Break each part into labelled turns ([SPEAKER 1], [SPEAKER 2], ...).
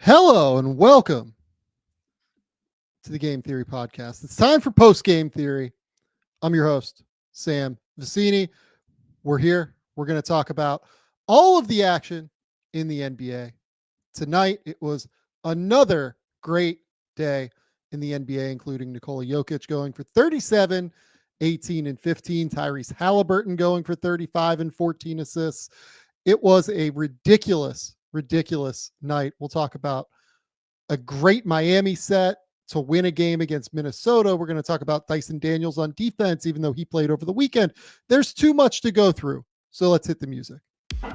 [SPEAKER 1] Hello and welcome to the Game Theory Podcast. It's time for Post Game Theory. I'm your host, Sam Vecenie. We're here. We're going to talk about all of the action in the NBA. Tonight, it was another great day in the NBA, including Nikola Jokic going for 37, 18, and 15. Tyrese Haliburton going for 35 and 14 assists. It was a ridiculous night. We'll talk about a great Miami set to win a game against Minnesota. We're going to talk about Dyson Daniels on defense, even though he played over the weekend. There's too much to go through. So let's hit the music.
[SPEAKER 2] They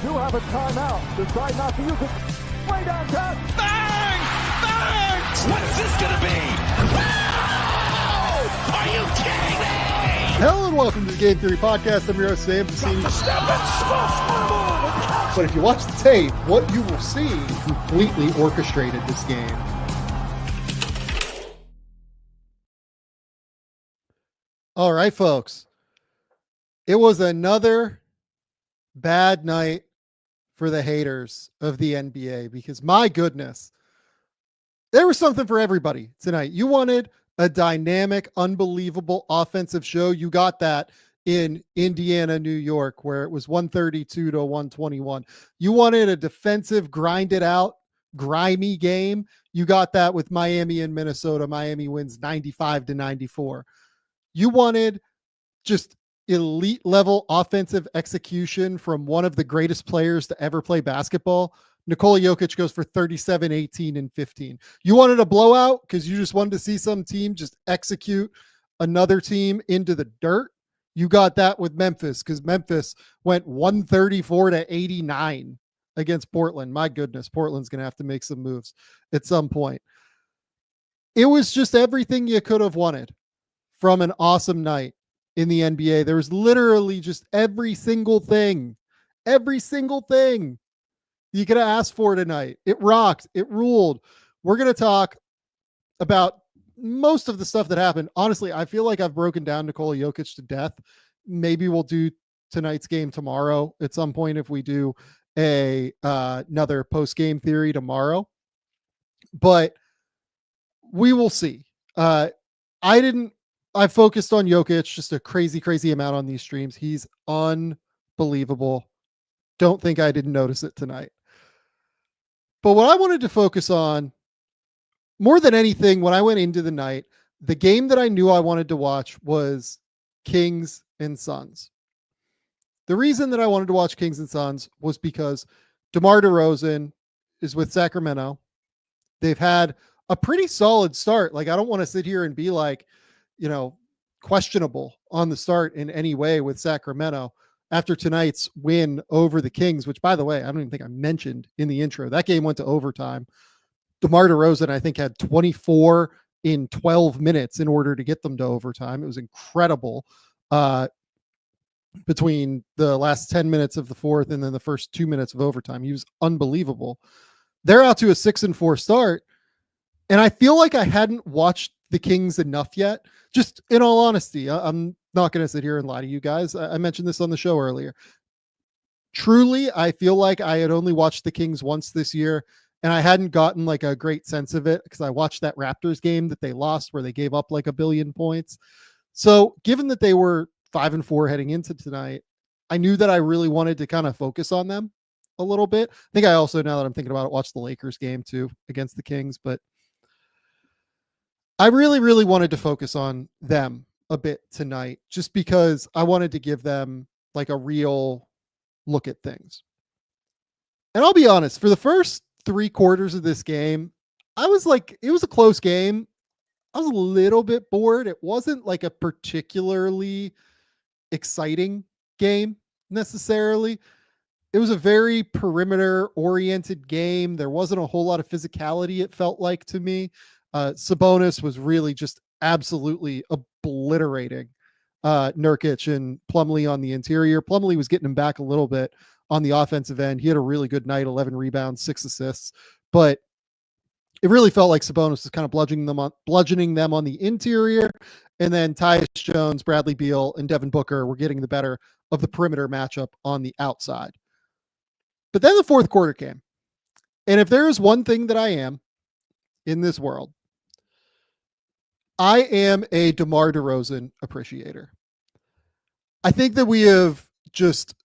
[SPEAKER 2] do have a timeout. Decide not to use it. Way downtown. Bang! Bang! What's this going to be? Wow! Are you kidding me?
[SPEAKER 1] Hello and welcome to the Game Theory Podcast. I'm your host, Sam Vecenie. But if you watch the tape, what you will see completely orchestrated this game. All right, folks. It was another bad night for the haters of the NBA because, my goodness, there was something for everybody tonight. You wanted a dynamic, unbelievable offensive show. You got that in Indiana, New York, where it was 132 to 121. You wanted a defensive, grinded out, grimy game. You got that with Miami and Minnesota. Miami wins 95 to 94. You wanted just elite level offensive execution from one of the greatest players to ever play basketball. Nikola Jokic goes for 37, 18, and 15. You wanted a blowout because you just wanted to see some team just execute another team into the dirt. You got that with Memphis because Memphis went 134 to 89 against Portland. My goodness, Portland's going to have to make some moves at some point. It was just everything you could have wanted from an awesome night in the NBA. There was literally just every single thing you could have asked for tonight. It rocked. It ruled. We're going to talk about most of the stuff that happened. Honestly, I feel like I've broken down Nikola Jokic to death. Maybe we'll do tonight's game tomorrow at some point if we do another post-game theory tomorrow. But we will see. I focused on Jokic, just a crazy amount on these streams. He's unbelievable. Don't think I didn't notice it tonight. But what I wanted to focus on more than anything when I went into the night, the game that I knew I wanted to watch was Kings and Suns. The reason that I wanted to watch Kings and Suns was because DeMar DeRozan is with Sacramento. They've had a pretty solid start. Like, I don't want to sit here and be like, questionable on the start in any way with Sacramento after tonight's win over the Kings, which, by the way, I don't even think I mentioned in the intro. That game went to overtime. DeMar DeRozan, I think, had 24 in 12 minutes in order to get them to overtime. It was incredible between the last 10 minutes of the fourth and then the first 2 minutes of overtime. He was unbelievable. They're out to a 6-4 start. And I feel like I hadn't watched the Kings enough yet. Just in all honesty, I'm not going to sit here and lie to you guys. I mentioned this on the show earlier. Truly, I feel like I had only watched the Kings once this year, and I hadn't gotten like a great sense of it because I watched that Raptors game that they lost where they gave up like 1 billion points. So given that they were 5-4 heading into tonight, I knew that I really wanted to kind of focus on them a little bit. I think I also, now that I'm thinking about it, watched the Lakers game too against the Kings, but I really wanted to focus on them a bit tonight just because I wanted to give them like a real look at things. And I'll be honest, for the first 3 quarters of this game, I was like, it was a close game. I was a little bit bored. It wasn't like a particularly exciting game necessarily. It was a very perimeter oriented game. There wasn't a whole lot of physicality, it felt like to me. Sabonis was really just absolutely obliterating Nurkic and Plumlee on the interior. Plumlee was getting him back a little bit on the offensive end. He had a really good night, 11 rebounds, 6 assists. But it really felt like Sabonis was kind of bludgeoning them on the interior. And then Tyus Jones, Bradley Beal, and Devin Booker were getting the better of the perimeter matchup on the outside. But then the fourth quarter came. And if there is one thing that I am in this world, I am a DeMar DeRozan appreciator. I think that we have just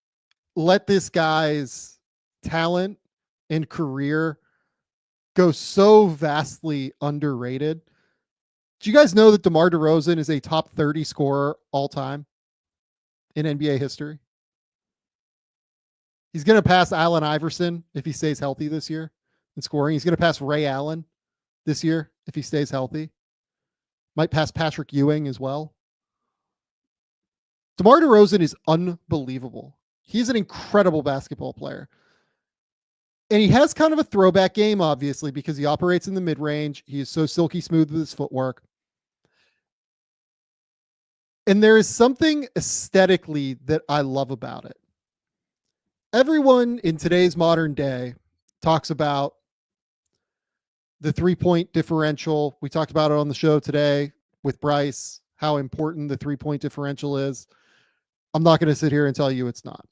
[SPEAKER 1] let this guy's talent and career go so vastly underrated. Do you guys know that DeMar DeRozan is a top 30 scorer all time in NBA history? He's going to pass Allen Iverson if he stays healthy this year in scoring. He's going to pass Ray Allen this year if he stays healthy. Might pass Patrick Ewing as well. DeMar DeRozan is unbelievable. He's an incredible basketball player. And he has kind of a throwback game, obviously, because he operates in the mid-range. He is so silky smooth with his footwork. And there is something aesthetically that I love about it. Everyone in today's modern day talks about the three-point differential. We talked about it on the show today with Bryce, how important the three-point differential is. I'm not going to sit here and tell you it's not.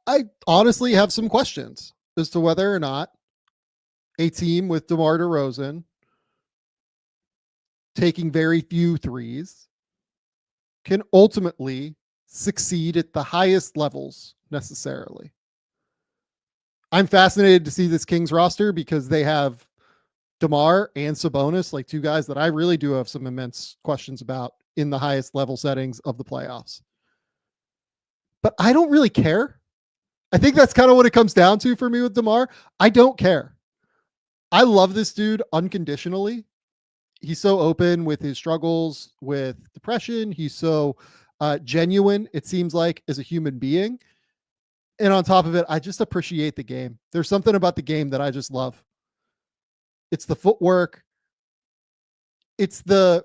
[SPEAKER 1] I honestly have some questions as to whether or not a team with DeMar DeRozan taking very few threes can ultimately succeed at the highest levels necessarily. I'm fascinated to see this Kings roster because they have DeMar and Sabonis, like two guys that I really do have some immense questions about in the highest level settings of the playoffs. But I don't really care. I think that's kind of what it comes down to for me with DeMar. I don't care. I love this dude unconditionally. He's so open with his struggles with depression. He's so genuine, it seems like, as a human being. And on top of it, I just appreciate the game. There's something about the game that I just love. It's the footwork. It's the...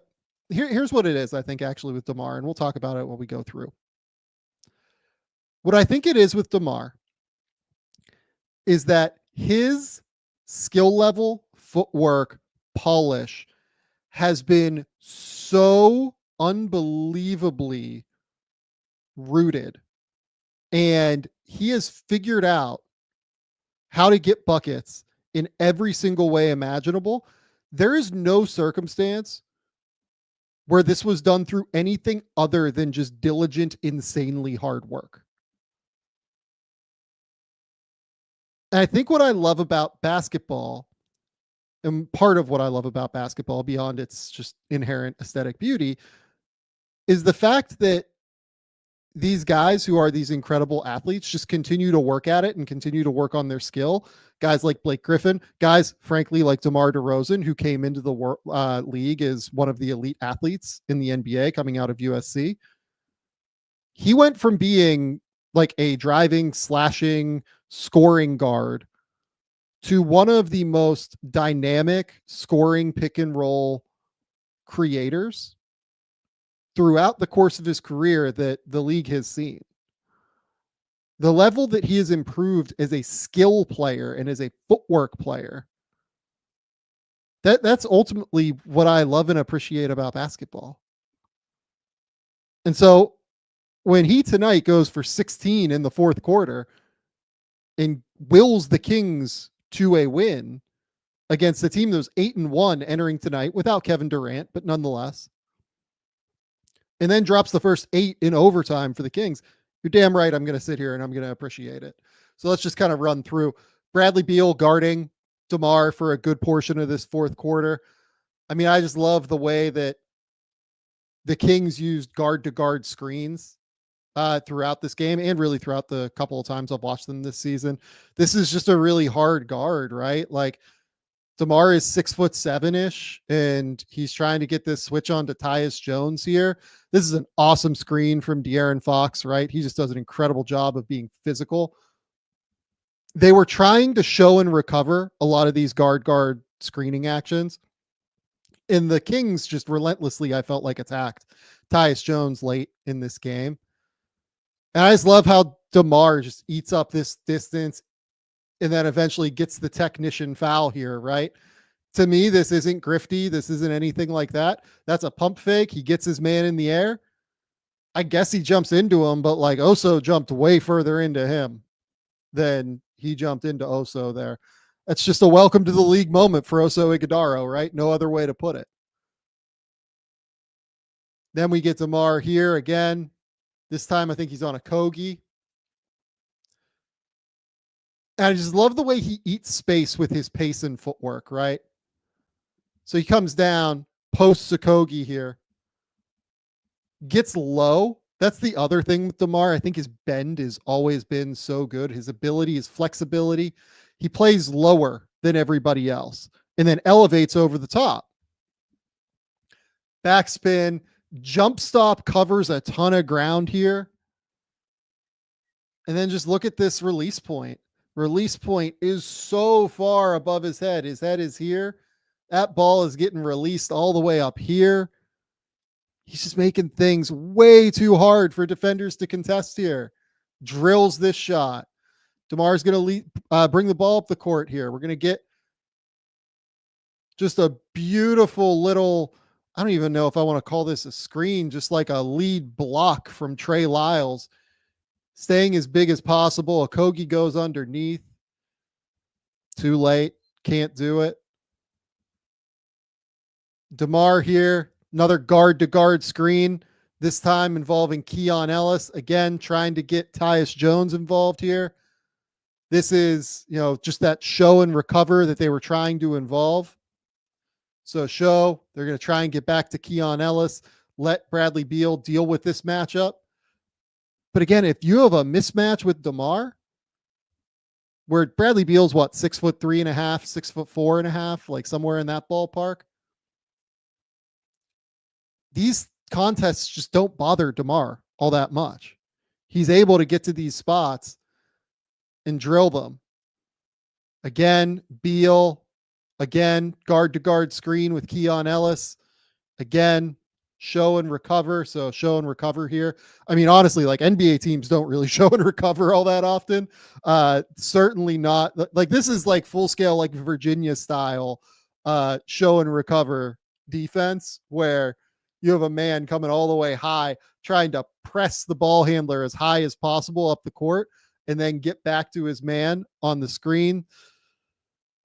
[SPEAKER 1] Here's what it is, I think, actually, with DeMar, and we'll talk about it when we go through. What I think it is with DeMar is that his skill level, footwork, polish has been so unbelievably rooted, and he has figured out how to get buckets in every single way imaginable. There is no circumstance where this was done through anything other than just diligent, insanely hard work. And I think what I love about basketball, and part of what I love about basketball beyond its just inherent aesthetic beauty, is the fact that these guys who are these incredible athletes just continue to work at it and continue to work on their skill. Guys like Blake Griffin, guys, frankly, like DeMar DeRozan, who came into the league as one of the elite athletes in the NBA coming out of USC. He went from being like a driving, slashing, scoring guard to one of the most dynamic scoring pick and roll creators throughout the course of his career that the league has seen. The level that he has improved as a skill player and as a footwork player, that's ultimately what I love and appreciate about basketball. And so when he tonight goes for 16 in the fourth quarter and wills the Kings to a win against a team that was 8-1 entering tonight without Kevin Durant, but nonetheless, and then drops the first 8 in overtime for the Kings, you're damn right I'm going to sit here and I'm going to appreciate it. So let's just kind of run through. Bradley Beal guarding DeMar for a good portion of this fourth quarter. I mean, I just love the way that the Kings used guard-to-guard screens throughout this game and really throughout the couple of times I've watched them this season. This is just a really hard guard, right? Like, DeMar is 6'7" and he's trying to get this switch on to Tyus Jones here. This is an awesome screen from De'Aaron Fox, right? He just does an incredible job of being physical. They were trying to show and recover a lot of these guard screening actions. And the Kings just relentlessly, I felt like, attacked Tyus Jones late in this game. And I just love how DeMar just eats up this distance, and then eventually gets the technician foul here, right? To me, this isn't grifty. This isn't anything like that. That's a pump fake. He gets his man in the air. I guess he jumps into him, but like Oso jumped way further into him than he jumped into Oso there. That's just a welcome to the league moment for Oso Ighodaro, right? No other way to put it. Then we get DeMar here again. This time I think he's on a Kogi. And I just love the way he eats space with his pace and footwork, right? So he comes down, posts a Kogi here, gets low. That's the other thing with DeMar. I think his bend has always been so good. His ability, his flexibility. He plays lower than everybody else and then elevates over the top. Backspin, jump stop, covers a ton of ground here. And then just look at this release point. Release point is so far above his head. His head is here. That ball is getting released all the way up here. He's just making things way too hard for defenders to contest here. Drills this shot. DeMar's going to bring the ball up the court here. We're going to get just a beautiful little, I don't even know if I want to call this a screen, just like a lead block from Trey Lyles. Staying as big as possible. Okogie goes underneath. Too late. Can't do it. DeMar here. Another guard-to-guard screen. This time involving Keon Ellis. Again, trying to get Tyus Jones involved here. This is, just that show and recover that they were trying to involve. So show, they're going to try and get back to Keon Ellis. Let Bradley Beal deal with this matchup. But again, if you have a mismatch with DeMar, where Bradley Beal's 6'3.5", 6'4.5", like somewhere in that ballpark, these contests just don't bother DeMar all that much. He's able to get to these spots and drill them. Again, Beal. Again, guard-to-guard screen with Keon Ellis. Again, show and recover. So show and recover here. I mean, honestly, like NBA teams don't really show and recover all that often. Certainly not. Like this is like full scale, like Virginia style show and recover defense where you have a man coming all the way high, trying to press the ball handler as high as possible up the court and then get back to his man on the screen.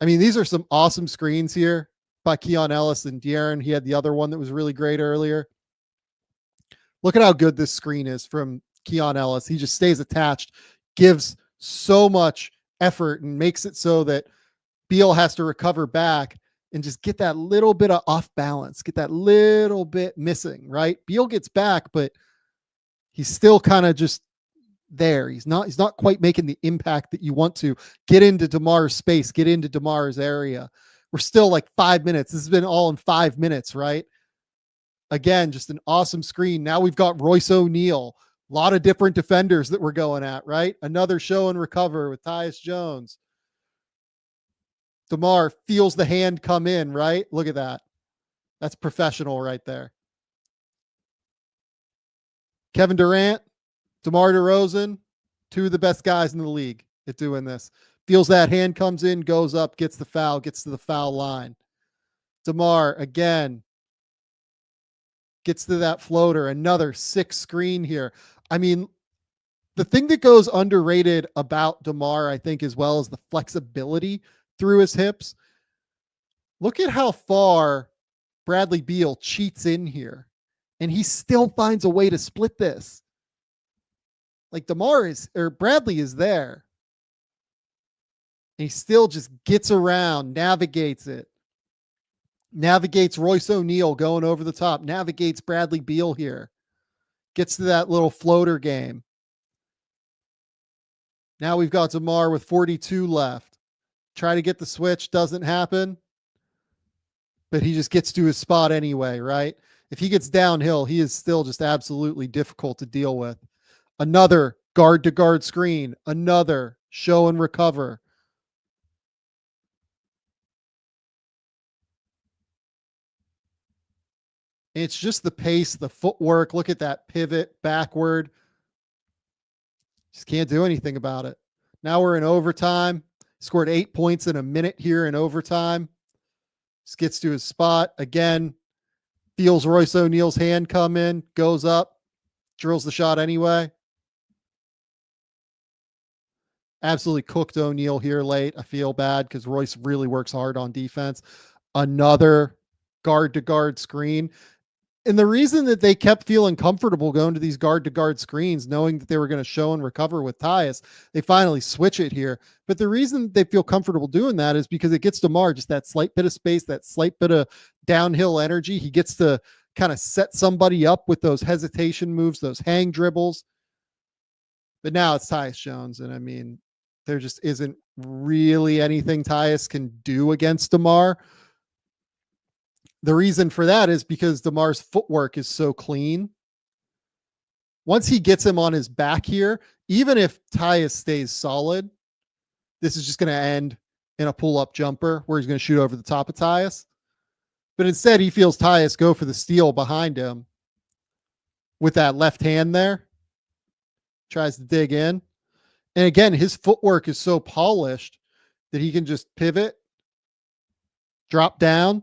[SPEAKER 1] I mean, these are some awesome screens here by Keon Ellis and De'Aaron. He had the other one that was really great earlier. Look at how good this screen is from Keon Ellis. He just stays attached, gives so much effort and makes it so that Beal has to recover back and just get that little bit of off balance, get that little bit missing, right? Beal gets back, but he's still kind of just there. He's not quite making the impact that you want to. Get into DeMar's space, get into DeMar's area. We're still like 5 minutes. This has been all in 5 minutes, right? Again, just an awesome screen. Now we've got Royce O'Neal. A lot of different defenders that we're going at, right? Another show and recover with Tyus Jones. DeMar feels the hand come in, right? Look at that. That's professional right there. Kevin Durant, DeMar DeRozan, two of the best guys in the league at doing this. Feels that hand comes in, goes up, gets the foul, gets to the foul line. DeMar, again, gets to that floater. Another 6 screen here. I mean, the thing that goes underrated about DeMar, I think, as well as the flexibility through his hips. Look at how far Bradley Beal cheats in here, and he still finds a way to split this. Like Bradley is there. And he still just gets around, navigates it. Navigates Royce O'Neal going over the top. Navigates Bradley Beal here. Gets to that little floater game. Now we've got DeMar with 42 left. Try to get the switch. Doesn't happen. But he just gets to his spot anyway, right? If he gets downhill, he is still just absolutely difficult to deal with. Another guard-to-guard screen. Another show and recover. It's just the pace, the footwork. Look at that pivot backward. Just can't do anything about it. Now we're in overtime. Scored 8 points in a minute here in overtime. Just gets to his spot. Again, feels Royce O'Neal's hand come in, goes up, drills the shot anyway. Absolutely cooked O'Neal here late. I feel bad because Royce really works hard on defense. Another guard-to-guard screen. And the reason that they kept feeling comfortable going to these guard-to-guard screens, knowing that they were going to show and recover with Tyus, they finally switch it here. But the reason they feel comfortable doing that is because it gets DeMar just that slight bit of space, that slight bit of downhill energy. He gets to kind of set somebody up with those hesitation moves, those hang dribbles. But now it's Tyus Jones, and I mean, there just isn't really anything Tyus can do against DeMar. The reason for that is because DeMar's footwork is so clean. Once he gets him on his back here, even if Tyus stays solid, this is just going to end in a pull-up jumper where he's going to shoot over the top of Tyus. But instead, he feels Tyus go for the steal behind him with that left hand there. Tries to dig in. And again, his footwork is so polished that he can just pivot, drop down,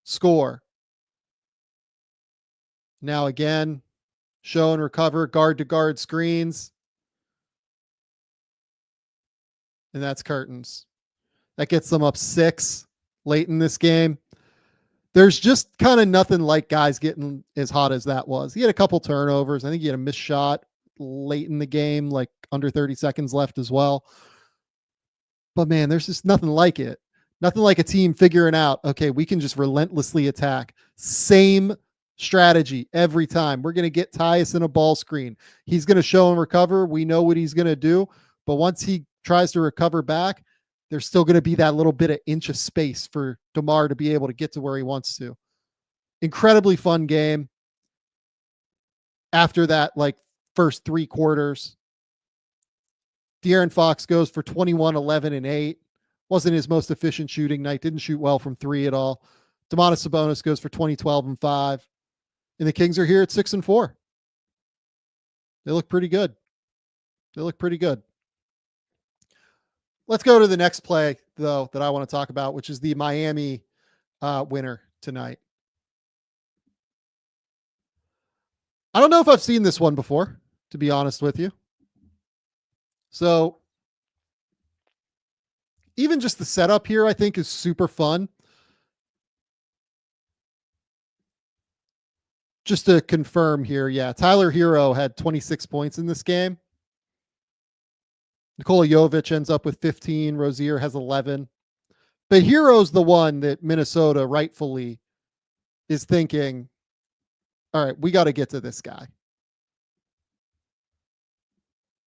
[SPEAKER 1] score. Now again, show and recover, guard-to-guard screens. And that's curtains. That gets them up 6 late in this game. There's just kind of nothing like guys getting as hot as that was. He had a couple turnovers. I think he had a missed shot late in the game, like under 30 seconds left as well. But man, there's just nothing like it. Nothing like a team figuring out, okay, we can just relentlessly attack. Same strategy every time. We're going to get Tyus in a ball screen. He's going to show and recover. We know what he's going to do. But once he tries to recover back, there's still going to be that little bit of inch of space for DeMar to be able to get to where he wants to. Incredibly fun game. After that, like first 3 quarters, De'Aaron Fox goes for 21, 11, and 8. Wasn't his most efficient shooting night. Didn't shoot well from 3 at all. Domantas Sabonis goes for 20, 12, and 5. And the Kings are here at 6 and 4. They look pretty good. They look pretty good. Let's go to the next play, though, that I want to talk about, which is the Miami winner tonight. I don't know if I've seen this one before, to be honest with you. So even just the setup here, I think, is super fun. Just to confirm here, yeah, Tyler Hero had 26 points in this game. Nikola Jovic ends up with 15. Rozier has 11. But Hero's the one that Minnesota rightfully is thinking, all right, we got to get to this guy.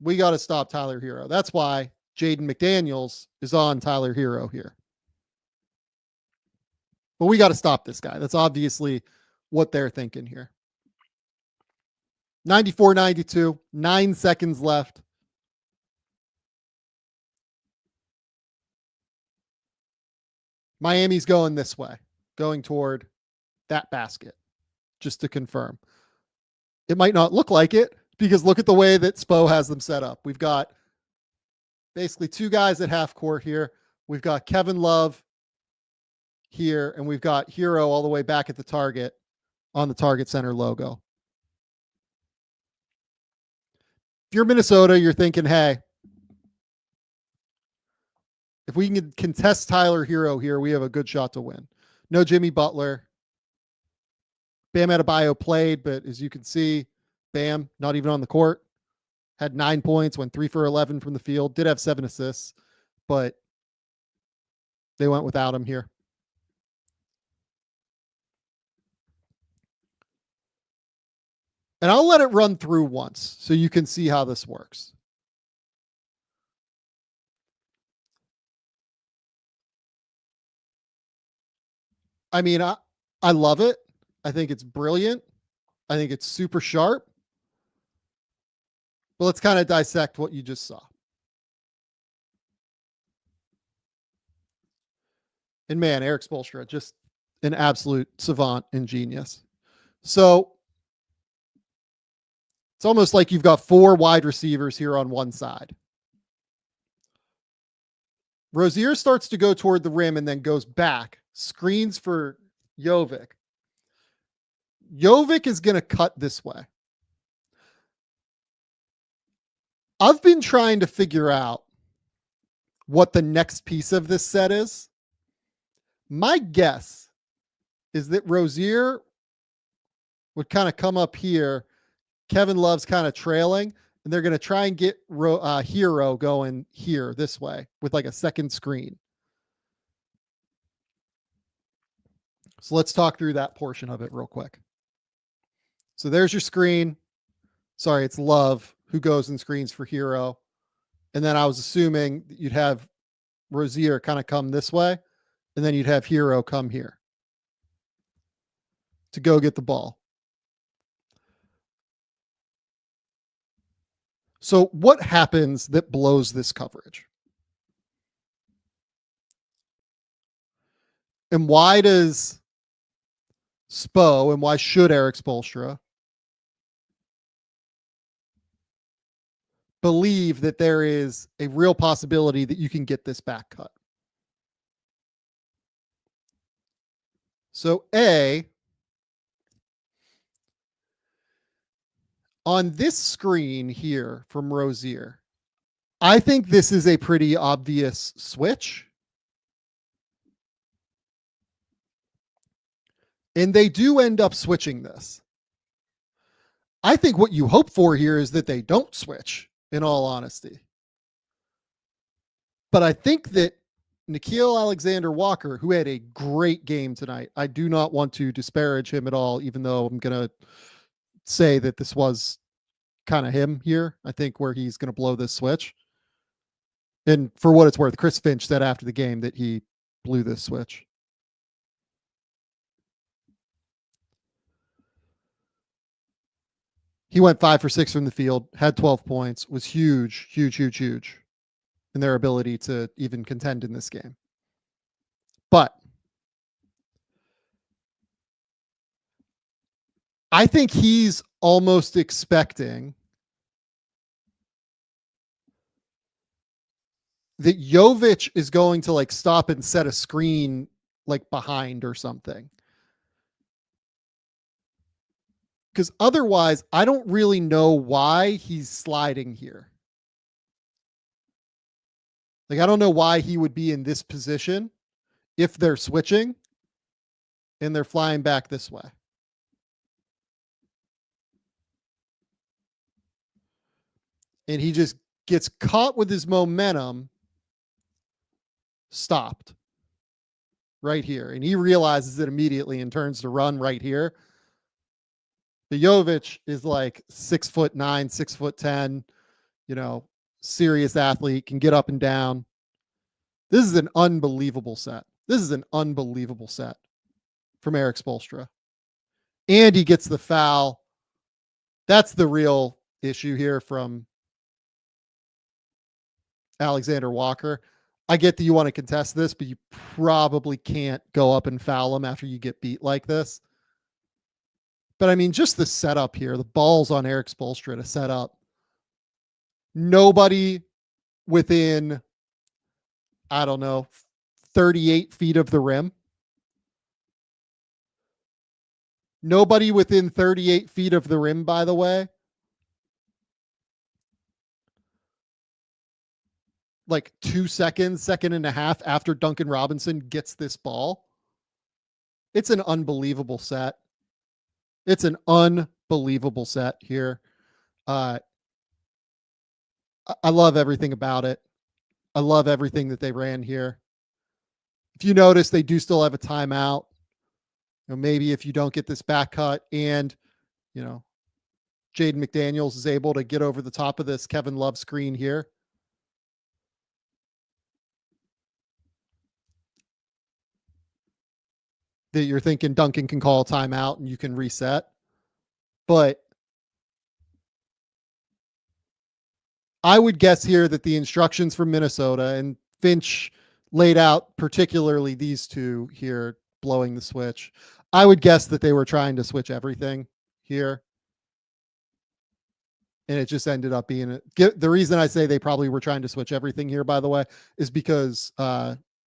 [SPEAKER 1] We got to stop Tyler Hero. That's why Jaden McDaniels is on Tyler Hero here. But we got to stop this guy. That's obviously what they're thinking here. 94-92, 9 seconds left. Miami's going this way, going toward that basket, just to confirm. It might not look like it because look at the way that Spo has them set up. We've got basically 2 guys at half court here. We've got Kevin Love here, and we've got Hero all the way back at the target on the Target Center logo. If you're Minnesota, you're thinking, hey, if we can contest Tyler Hero here, we have a good shot to win. No Jimmy Butler. Bam Adebayo played, but as you can see, Bam, not even on the court. Had 9 points, went 3 for 11 from the field. Did have 7 assists, but they went without him here. And I'll let it run through once so you can see how this works. I mean, I love it. I think it's brilliant. I think it's super sharp. But let's kind of dissect what you just saw. And man, Erik Spoelstra, just an absolute savant and genius. So it's almost like you've got 4 wide receivers here on one side. Rozier starts to go toward the rim and then goes back, screens for Jovic. Jovic is going to cut this way. I've been trying to figure out what the next piece of this set is. My guess is that Rozier would kind of come up here. Kevin Love's kind of trailing, and they're going to try and get Hero going here this way with like a second screen. So let's talk through that portion of it real quick. So there's your screen. Sorry, it's Love who goes and screens for Hero. And then I was assuming that you'd have Rozier kind of come this way, and then you'd have Hero come here to go get the ball. So what happens that blows this coverage? And why does Spo, and why should Erik Spoelstra believe that there is a real possibility that you can get this back cut? So on this screen here from Rozier, I think this is a pretty obvious switch. And they do end up switching this. I think what you hope for here is that they don't switch, in all honesty. But I think that Nickeil Alexander-Walker, who had a great game tonight, I do not want to disparage him at all, even though I'm going to say that this was kind of him here, I think, where he's going to blow this switch. And for what it's worth, Chris Finch said after the game that he blew this switch. He went 5 for 6 from the field, had 12 points, was huge in their ability to even contend in this game. But I think he's almost expecting that Jovic is going to like stop and set a screen like behind or something. Because otherwise, I don't really know why he's sliding here. Like, I don't know why he would be in this position if they're switching and they're flying back this way. And he just gets caught with his momentum, stopped right here. And he realizes it immediately and turns to run right here. The Jovic is like 6'9", 6'10", serious athlete, can get up and down. This is an unbelievable set. This is an unbelievable set from Erik Spoelstra. And he gets the foul. That's the real issue here from Alexander Walker. I get that you want to contest this, but you probably can't go up and foul him after you get beat like this. But I mean, just the setup here, the ball's on Erik Spoelstra to set up. Nobody within, 38 feet of the rim. Nobody within 38 feet of the rim, by the way. Like 2 seconds, second and a half after Duncan Robinson gets this ball. It's an unbelievable set. It's an unbelievable set here. I love everything about it. I love everything that they ran here. If you notice, they do still have a timeout. Maybe if you don't get this back cut and, Jaden McDaniels is able to get over the top of this Kevin Love screen here. That you're thinking Duncan can call a timeout and you can reset. But I would guess here that the instructions from Minnesota, and Finch laid out particularly these two here blowing the switch. I would guess that they were trying to switch everything here. And it just ended up being the reason I say they probably were trying to switch everything here, by the way, is because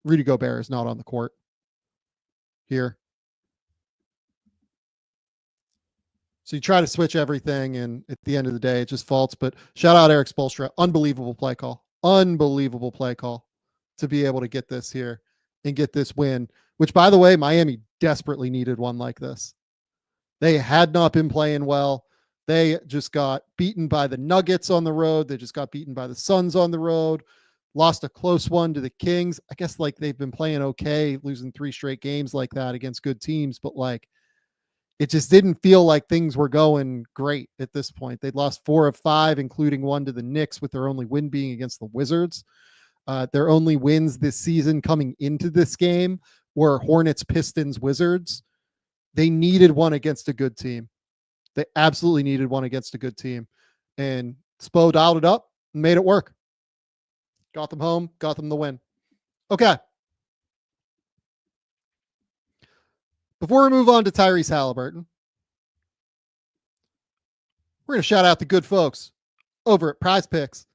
[SPEAKER 1] Rudy Gobert is not on the court here. So you try to switch everything, and at the end of the day, it just faults. But shout out Erik Spoelstra. Unbelievable play call. Unbelievable play call to be able to get this here and get this win, which, by the way, Miami desperately needed one like this. They had not been playing well. They just got beaten by the Nuggets on the road. They just got beaten by the Suns on the road. Lost a close one to the Kings. I guess like they've been playing okay, losing 3 straight games like that against good teams, but like it just didn't feel like things were going great at this point. They'd lost 4 of 5, including one to the Knicks, with their only win being against the Wizards. Their only wins this season coming into this game were Hornets, Pistons, Wizards. They needed one against a good team. They absolutely needed one against a good team. And Spo dialed it up and made it work. Got them home, got them the win. Okay. Before we move on to Tyrese Haliburton, we're going to shout out the good folks over at Prize Picks.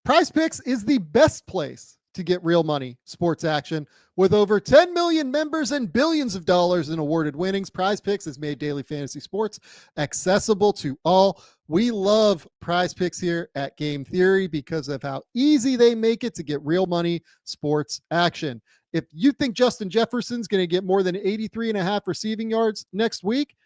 [SPEAKER 1] Prize Picks is the best place to get real money sports action. With over 10 million members and billions of dollars in awarded winnings, Prize Picks has made daily fantasy sports accessible to all. We love Prize Picks here at Game Theory because of how easy they make it to get real money sports action. If you think Justin Jefferson's going to get more than 83.5 receiving yards next week,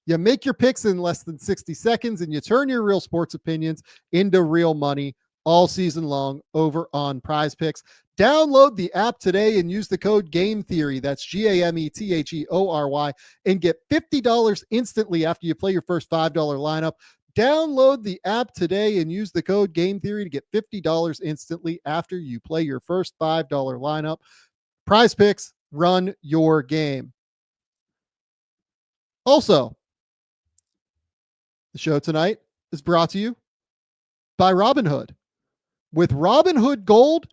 [SPEAKER 1] you make your picks in less than 60 seconds and you turn your real sports opinions into real money all season long over on Prize Picks. Download the app today and use the code Game Theory. That's GAMETHEORY and get $50 instantly after you play your first $5 lineup. Download the app today and use the code Game Theory to get $50 instantly after you play your first $5 lineup. Prize Picks, run your game. Also, the show tonight is brought to you by Robinhood. With Robinhood Gold,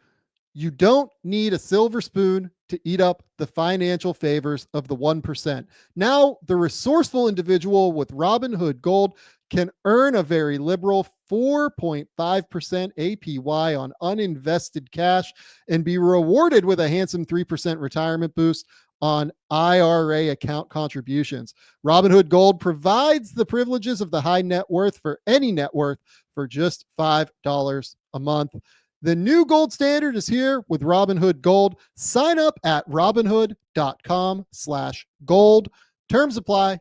[SPEAKER 1] you don't need a silver spoon to eat up the financial favors of the 1%. Now, the resourceful individual with Robinhood Gold can earn a very liberal 4.5% APY on uninvested cash and be rewarded with a handsome 3% retirement boost on IRA account contributions. Robinhood Gold provides the privileges of the high net worth for any net worth for just $5 a month. The new gold standard is here with Robinhood Gold. Sign up at robinhood.com/gold. Terms apply.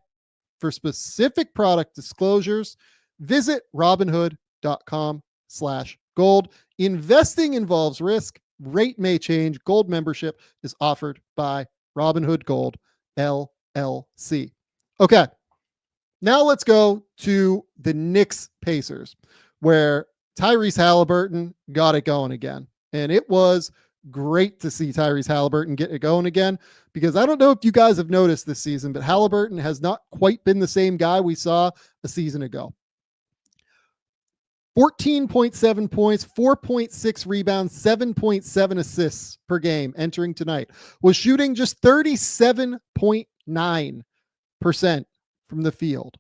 [SPEAKER 1] For specific product disclosures, visit robinhood.com/gold. Investing involves risk. Rate may change. Gold membership is offered by Robinhood Gold, LLC. Okay, now let's go to the Knicks Pacers, where Tyrese Haliburton got it going again. And it was great to see Tyrese Haliburton get it going again, because I don't know if you guys have noticed this season, but Haliburton has not quite been the same guy we saw a season ago. 14.7 points, 4.6 rebounds, 7.7 assists per game entering tonight. Was shooting just 37.9% from the field.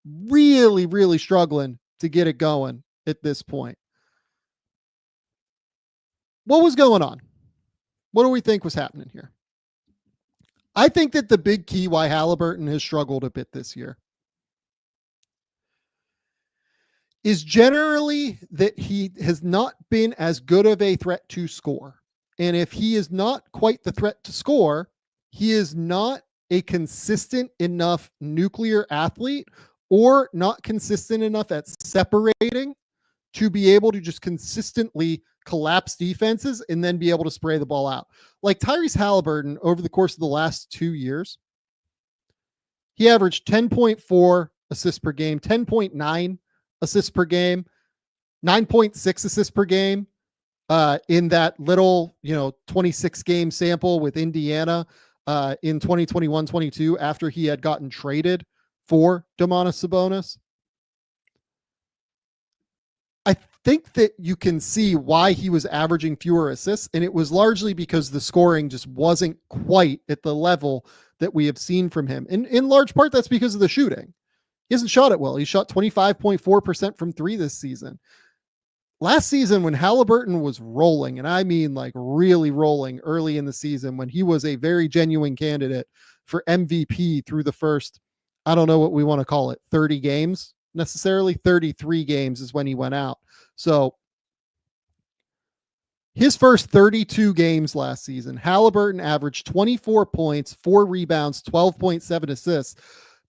[SPEAKER 1] Really, really struggling to get it going at this point. What was going on? What do we think was happening here? I think that the big key why Haliburton has struggled a bit this year is generally that he has not been as good of a threat to score. And if he is not quite the threat to score, he is not a consistent enough nuclear athlete or not consistent enough at separating to be able to just consistently collapse defenses and then be able to spray the ball out. Like Tyrese Haliburton over the course of the last 2 years, he averaged 10.4 assists per game, 10.9 assists per game, 9.6 assists per game in that little, 26 game sample with Indiana in 2021-22 after he had gotten traded for Domantas Sabonis. I think that you can see why he was averaging fewer assists, and it was largely because the scoring just wasn't quite at the level that we have seen from him. And in large part, that's because of the shooting. He hasn't shot it well. He shot 25.4% from three this season. Last season, when Haliburton was rolling, and I mean like really rolling early in the season, when he was a very genuine candidate for MVP through the first, I don't know what we want to call it, 30 games necessarily. 33 games is when he went out. So his first 32 games last season, Haliburton averaged 24 points, 4 rebounds, 12.7 assists,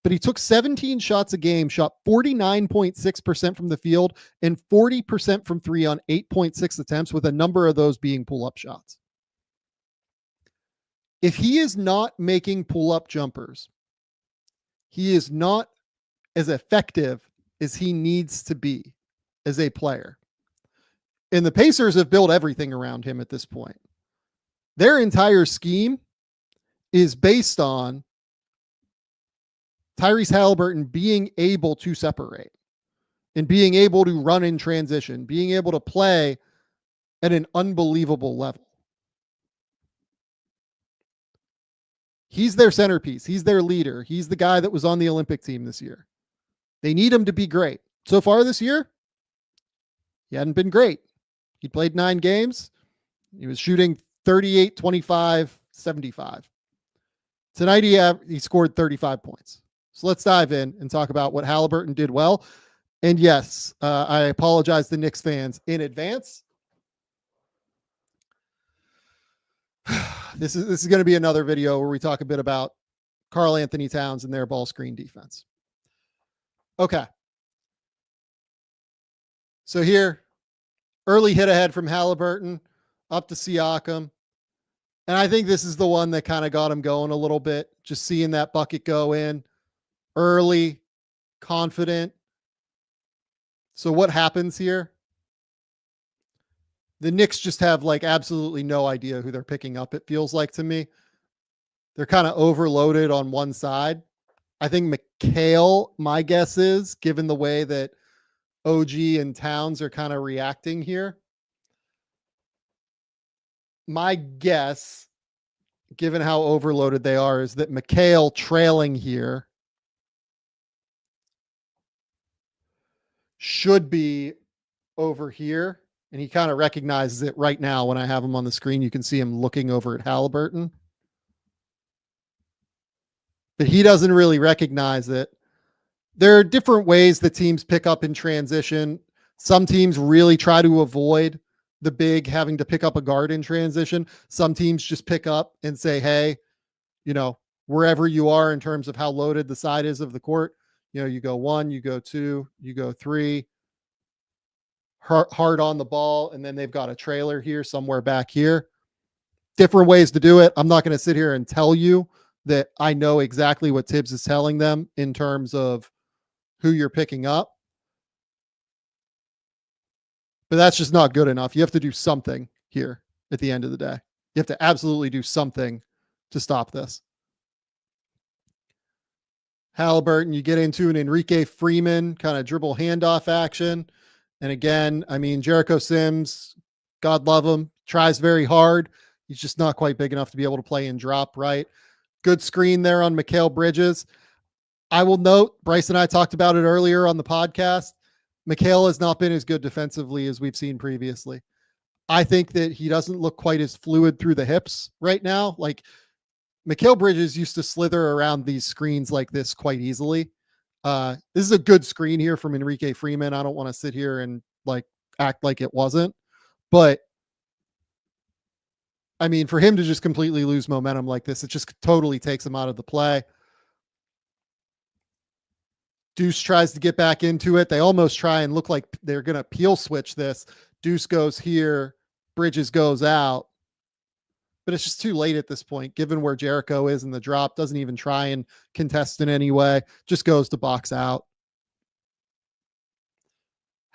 [SPEAKER 1] but he took 17 shots a game, shot 49.6% from the field and 40% from three on 8.6 attempts, with a number of those being pull-up shots. If he is not making pull-up jumpers, he is not as effective as he needs to be as a player. And the Pacers have built everything around him at this point. Their entire scheme is based on Tyrese Haliburton being able to separate and being able to run in transition, being able to play at an unbelievable level. He's their centerpiece. He's their leader. He's the guy that was on the Olympic team this year. They need him to be great. So far this year, he hadn't been great. He played 9 games. He was shooting 38, 25, 75. Tonight he scored 35 points. So let's dive in and talk about what Haliburton did well. And yes, I apologize to Knicks fans in advance. This is going to be another video where we talk a bit about Karl Anthony Towns and their ball screen defense. Okay. So here, early hit ahead from Haliburton up to Siakam. And I think this is the one that kind of got him going a little bit. Just seeing that bucket go in early, confident. So what happens here? The Knicks just have like absolutely no idea who they're picking up, it feels like to me. They're kind of overloaded on one side. I think McHale, my guess is, given the way that OG and Towns are kind of reacting here, my guess, given how overloaded they are, is that McHale trailing here should be over here. And he kind of recognizes it right now when I have him on the screen. You can see him looking over at Haliburton. But he doesn't really recognize it. There are different ways that teams pick up in transition. Some teams really try to avoid the big having to pick up a guard in transition. Some teams just pick up and say, hey, wherever you are in terms of how loaded the side is of the court, you go 1, you go 2, you go 3, hard on the ball, and then they've got a trailer here somewhere back here. Different ways to do it. I'm not going to sit here and tell you that I know exactly what Tibbs is telling them in terms of who you're picking up. But that's just not good enough. You have to do something here at the end of the day. You have to absolutely do something to stop this. Haliburton, you get into an Enrique Freeman kind of dribble handoff action. And again, I mean, Jericho Sims, God love him, tries very hard. He's just not quite big enough to be able to play and drop right. Good screen there on Mikal Bridges. I will note, Bryce and I talked about it earlier on the podcast. Mikal has not been as good defensively as we've seen previously. I think that he doesn't look quite as fluid through the hips right now. Like Mikal Bridges used to slither around these screens like this quite easily. This is a good screen here from Enrique Freeman. I don't want to sit here and act like it wasn't, but I mean, for him to just completely lose momentum like this, it just totally takes him out of the play. Deuce tries to get back into it. They almost try and look like they're going to peel switch this. Deuce goes here. Bridges goes out. But it's just too late at this point, given where Jericho is in the drop. Doesn't even try and contest in any way. Just goes to box out.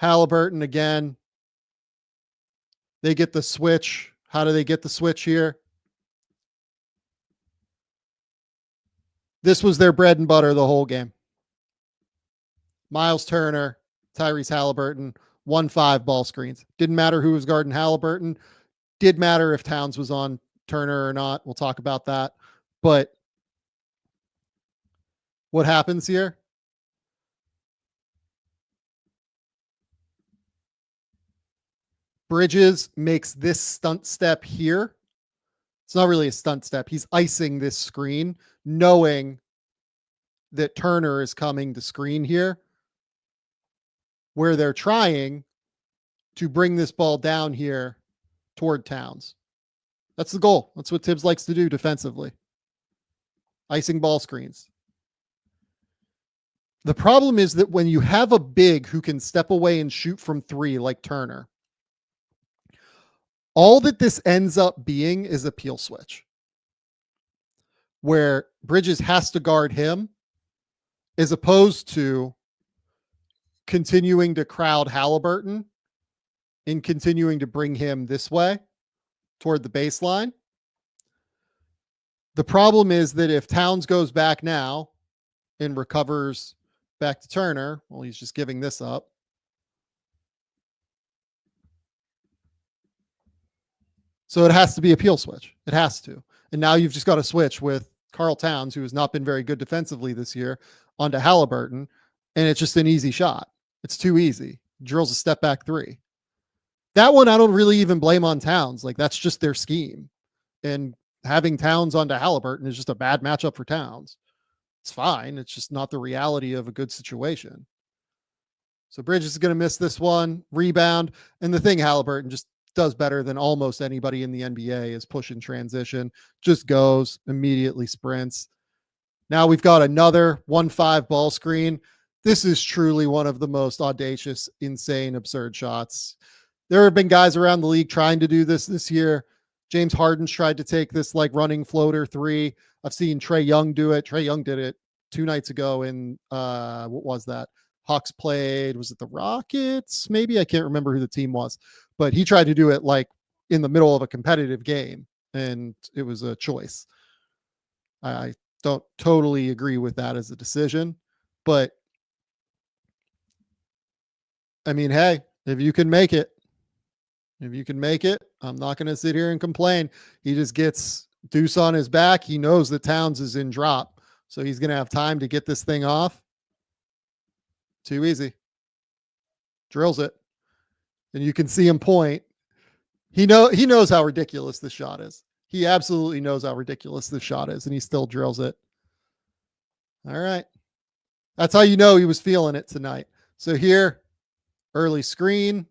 [SPEAKER 1] Haliburton again. They get the switch. How do they get the switch here? This was their bread and butter the whole game. Miles Turner, Tyrese Haliburton, 1-5 ball screens. Didn't matter who was guarding Haliburton. Did matter if Towns was on Turner or not. We'll talk about that. But what happens here? Bridges makes this stunt step here. It's not really a stunt step. He's icing this screen, knowing that Turner is coming to screen here, where they're trying to bring this ball down here toward Towns. That's the goal. That's what Tibbs likes to do defensively. Icing ball screens. The problem is that when you have a big who can step away and shoot from three like Turner, all that this ends up being is a peel switch, where Bridges has to guard him as opposed to continuing to crowd Haliburton and continuing to bring him this way toward the baseline. The problem is that if Towns goes back now and recovers back to Turner, well, he's just giving this up. So it has to be a peel switch. It has to. And now you've just got to switch with Karl Towns, who has not been very good defensively this year, onto Haliburton. And it's just an easy shot. It's too easy. Drills a step back three. That one, I don't really even blame on Towns. Like, that's just their scheme. And having Towns onto Haliburton is just a bad matchup for Towns. It's fine. It's just not the reality of a good situation. So Bridges is going to miss this one. Rebound. And the thing Haliburton just does better than almost anybody in the NBA is push and transition. Just goes, immediately sprints. Now we've got another 1-5 ball screen. This is truly one of the most audacious, insane, absurd shots. There have been guys around the league trying to do this year. James Harden's tried to take this like running floater three. I've seen Trae Young do it. Trae Young did it 2 nights ago in what was that? Hawks played, was it the Rockets? Maybe, I can't remember who the team was, but he tried to do it like in the middle of a competitive game, and it was a choice. I don't totally agree with that as a decision, but I mean, hey, if you can make it, I'm not going to sit here and complain. He just gets Deuce on his back. He knows that Towns is in drop, so he's going to have time to get this thing off. Too easy. Drills it. And you can see him point. He knows how ridiculous this shot is. He absolutely knows how ridiculous this shot is, and he still drills it. All right. That's how you know he was feeling it tonight. So here, early screen.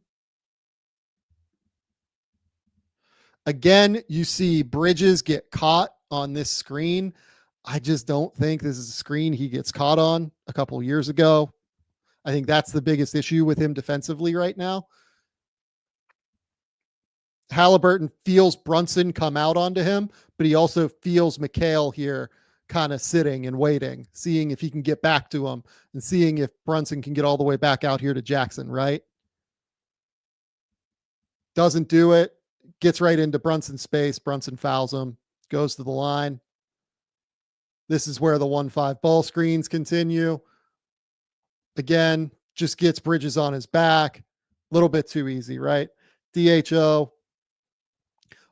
[SPEAKER 1] Again, you see Bridges get caught on this screen. I just don't think this is a screen he gets caught on a couple years ago. I think that's the biggest issue with him defensively right now. Haliburton feels Brunson come out onto him, but he also feels McHale here kind of sitting and waiting, seeing if he can get back to him and seeing if Brunson can get all the way back out here to Jackson, right? Doesn't do it. Gets right into Brunson's space. Brunson fouls him, goes to the line. This is where the 1-5 ball screens continue. Again, just gets Bridges on his back. A little bit too easy, right? DHO.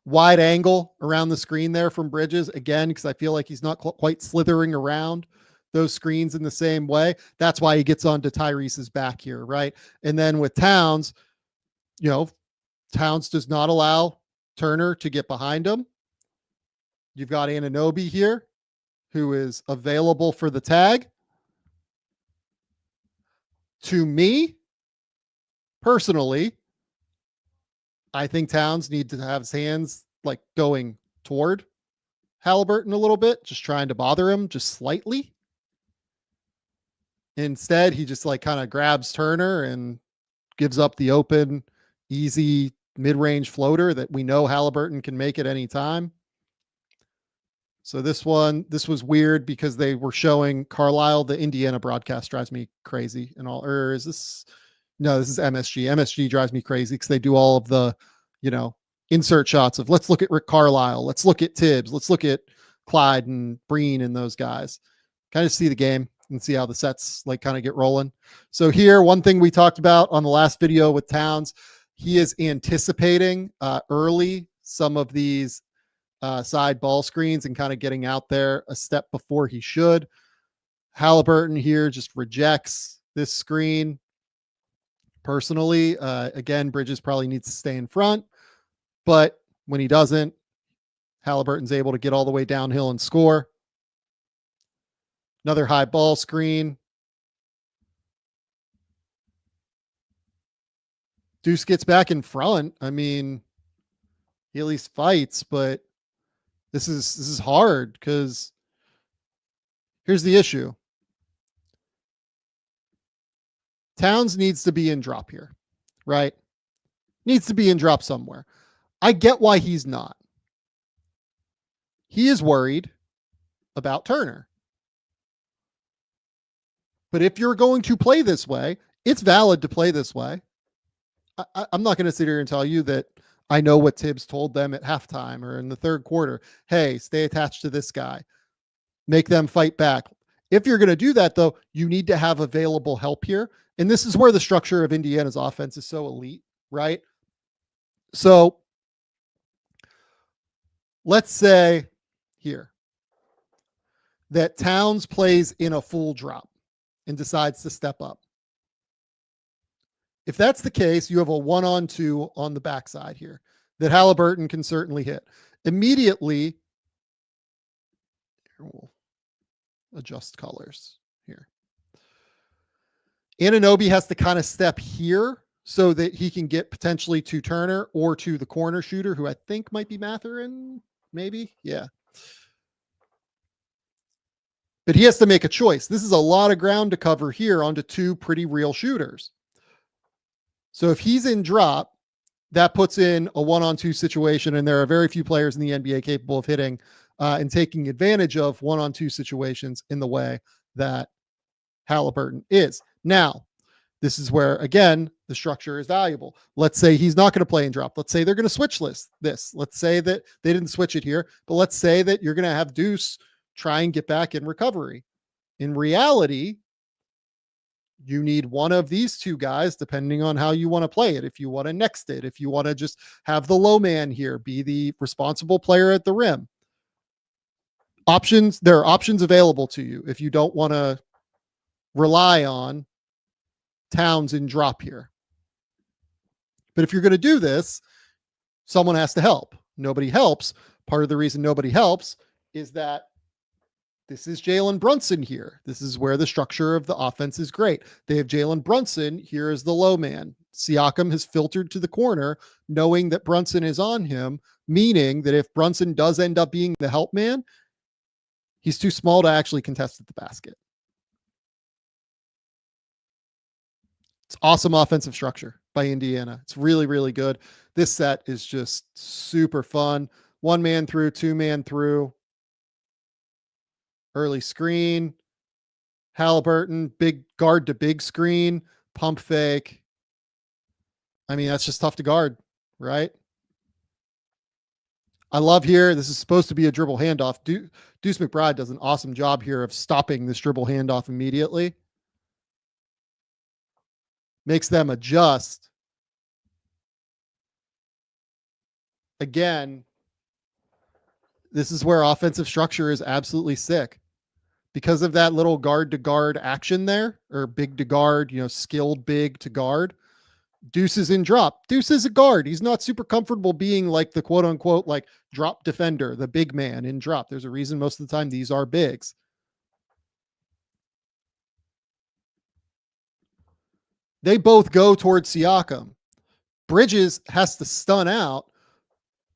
[SPEAKER 1] Wide angle around the screen there from Bridges. Again, because I feel like he's not quite slithering around those screens in the same way. That's why he gets onto Tyrese's back here, right? And then with Towns, Towns does not allow Turner to get behind him. You've got Anunoby here, who is available for the tag. To me, personally, I think Towns needs to have his hands like going toward Haliburton a little bit, just trying to bother him just slightly. Instead, he just like kind of grabs Turner and gives up the open, easy mid-range floater that we know Haliburton can make at any time. So this was weird because they were showing Carlisle. The Indiana broadcast drives me crazy and all. Or is this? No, this is MSG. MSG drives me crazy because they do all of the, insert shots of let's look at Rick Carlisle, let's look at Tibbs, let's look at Clyde and Breen and those guys. Kind of see the game and see how the sets like kind of get rolling. So here, one thing we talked about on the last video with Towns, he is anticipating early some of these side ball screens and kind of getting out there a step before he should. Haliburton here just rejects this screen. personally. Again, Bridges probably needs to stay in front, but when he doesn't, Haliburton's able to get all the way downhill and score. Another high ball screen. Deuce gets back in front. I mean, he at least fights, but this is hard because here's the issue. Towns needs to be in drop here, right? Needs to be in drop somewhere. I get why he's not. He is worried about Turner. But if you're going to play this way, it's valid to play this way. I'm not going to sit here and tell you that I know what Tibbs told them at halftime or in the third quarter. Hey, stay attached to this guy. Make them fight back. If you're going to do that, though, you need to have available help here. And this is where the structure of Indiana's offense is so elite, right? So let's say here that Towns plays in a full drop and decides to step up. If that's the case, you have a 1-on-2 on the backside here that Haliburton can certainly hit. Immediately, we'll adjust colors here. Anunoby has to kind of step here so that he can get potentially to Turner or to the corner shooter, who I think might be Mathurin, maybe. Yeah. But he has to make a choice. This is a lot of ground to cover here onto two pretty real shooters. So if he's in drop, that puts in a 1-on-2 situation, and there are very few players in the NBA capable of hitting and taking advantage of 1-on-2 situations in the way that Haliburton is. Now, this is where, again, the structure is valuable. Let's say he's not going to play in drop. Let's say they're going to switch this. Let's say that they didn't switch it here, but let's say that you're going to have Deuce try and get back in recovery. In reality, you need one of these two guys, depending on how you want to play it. If you want to next it, if you want to just have the low man here be the responsible player at the rim. There are options available to you if you don't want to rely on Towns in drop here. But if you're going to do this, someone has to help. Nobody helps. Part of the reason nobody helps is that this is Jalen Brunson here. This is where the structure of the offense is great. They have Jalen Brunson here as the low man. Siakam has filtered to the corner, knowing that Brunson is on him, meaning that if Brunson does end up being the help man, he's too small to actually contest at the basket. It's awesome offensive structure by Indiana. It's really, really good. This set is just super fun. 1-man through, 2-man through. Early screen, Haliburton, big guard to big screen, pump fake. I mean, that's just tough to guard, right? I love here. This is supposed to be a dribble handoff. Deuce McBride does an awesome job here of stopping this dribble handoff immediately. Makes them adjust. Again, this is where offensive structure is absolutely sick. Because of that little guard to guard action there, or big to guard, skilled big to guard, Deuce is in drop. Deuce is a guard. He's not super comfortable being like the quote unquote, like drop defender, the big man in drop. There's a reason most of the time these are bigs. They both go towards Siakam. Bridges has to stun out,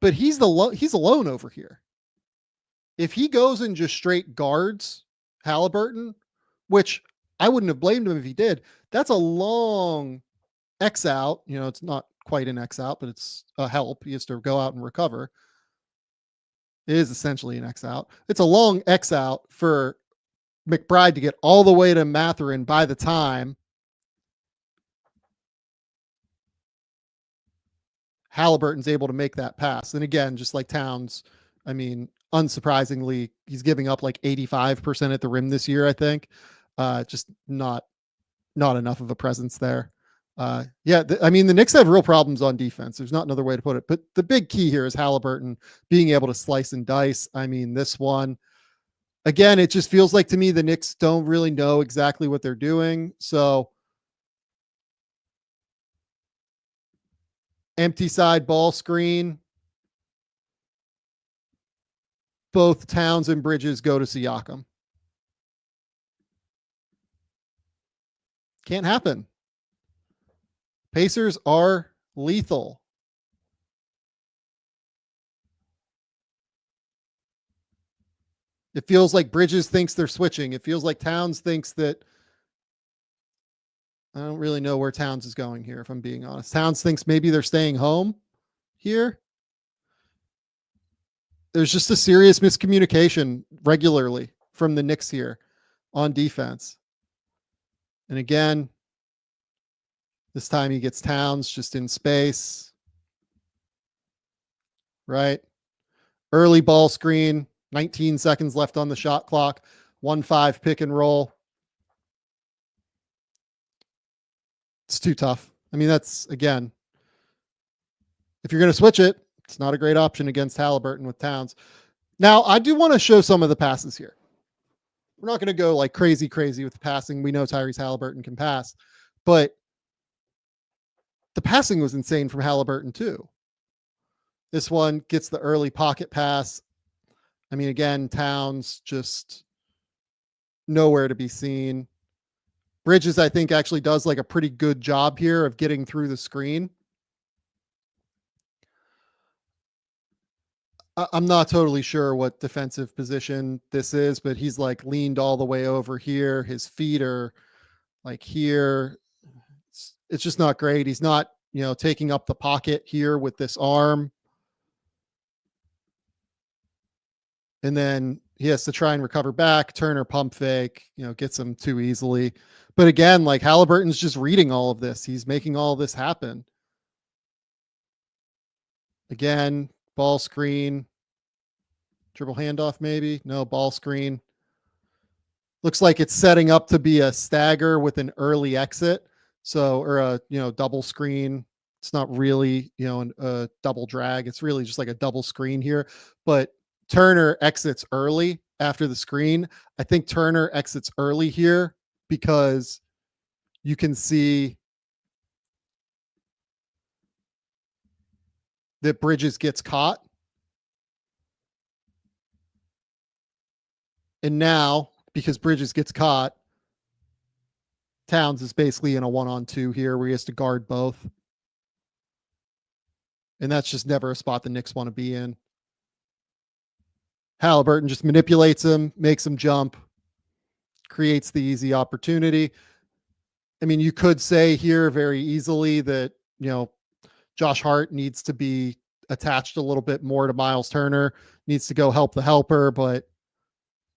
[SPEAKER 1] but he's alone over here. If he goes and just straight guards Haliburton, which I wouldn't have blamed him if he did, that's a long X out. It's not quite an X out, but it's a help. He has to go out and recover. It is essentially an X out. It's a long X out for McBride to get all the way to Mathurin by the time Haliburton's able to make that pass. And again, just like Towns, I mean, unsurprisingly, he's giving up like 85% at the rim this year, I think. Just not enough of a presence there. I mean, the Knicks have real problems on defense. There's not another way to put it. But the big key here is Haliburton being able to slice and dice. I mean, this one, again, it just feels like to me the Knicks don't really know exactly what they're doing. So Empty side ball screen. Both Towns and Bridges go to Siakam. Can't happen. Pacers are lethal. It feels like Bridges thinks they're switching. It feels like Towns thinks that. I don't really know where Towns is going here, if I'm being honest. Towns thinks maybe they're staying home here. There's just a serious miscommunication regularly from the Knicks here on defense. And again, this time he gets Towns just in space. Right? Early ball screen, 19 seconds left on the shot clock, 1-5 pick and roll. It's too tough. I mean, that's, again, if you're going to switch it, it's not a great option against Haliburton with Towns. Now, I do want to show some of the passes here. We're not going to go like crazy with the passing. We know Tyrese Haliburton can pass, but the passing was insane from Haliburton too. This one gets the early pocket pass. I mean, again, Towns just nowhere to be seen. Bridges, I think, actually does like a pretty good job here of getting through the screen. I'm not totally sure what defensive position this is, but he's like leaned all the way over here. His feet are like here. It's just not great. He's not, taking up the pocket here with this arm. And then he has to try and recover back. Turner pump fake, gets him too easily. But again, like Haliburton's just reading all of this. He's making all of this happen. Again, ball screen. Dribble handoff maybe. No, ball screen. Looks like it's setting up to be a stagger with an early exit. So, or a, double screen. It's not really, a double drag. It's really just like a double screen here. But Turner exits early after the screen. I think Turner exits early here because you can see that Bridges gets caught. And now, because Bridges gets caught, Towns is basically in a 1-on-2 here where he has to guard both. And that's just never a spot the Knicks want to be in. Haliburton just manipulates him, makes him jump, creates the easy opportunity. I mean, you could say here very easily that, Josh Hart needs to be attached a little bit more to Miles Turner, needs to go help the helper, but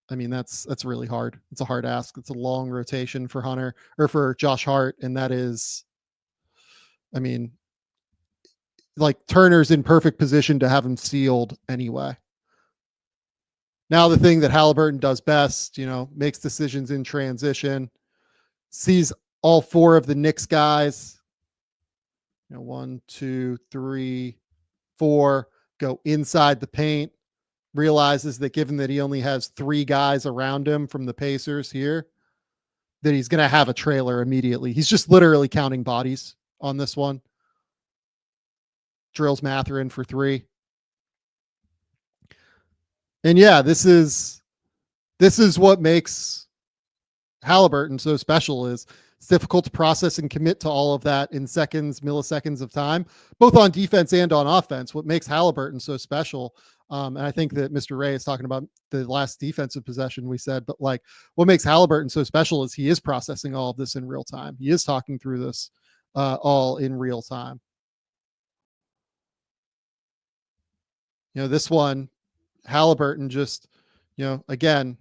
[SPEAKER 1] I mean, that's really hard. It's a hard ask. It's a long rotation for Hunter or for Josh Hart. And that is, I mean, like Turner's in perfect position to have him sealed anyway. Now, the thing that Haliburton does best, makes decisions in transition, sees all four of the Knicks guys, 1, 2, 3, 4, go inside the paint, realizes that given that he only has 3 guys around him from the Pacers here, that he's going to have a trailer immediately. He's just literally counting bodies on this one. Drills Mathurin for 3. And yeah, this is what makes Haliburton so special. Is it's difficult to process and commit to all of that in seconds, milliseconds of time, both on defense and on offense. What makes Haliburton so special, and I think that Mr. Ray is talking about the last defensive possession we said, but like what makes Haliburton so special is he is processing all of this in real time. He is talking through this all in real time. This one, Haliburton just, again,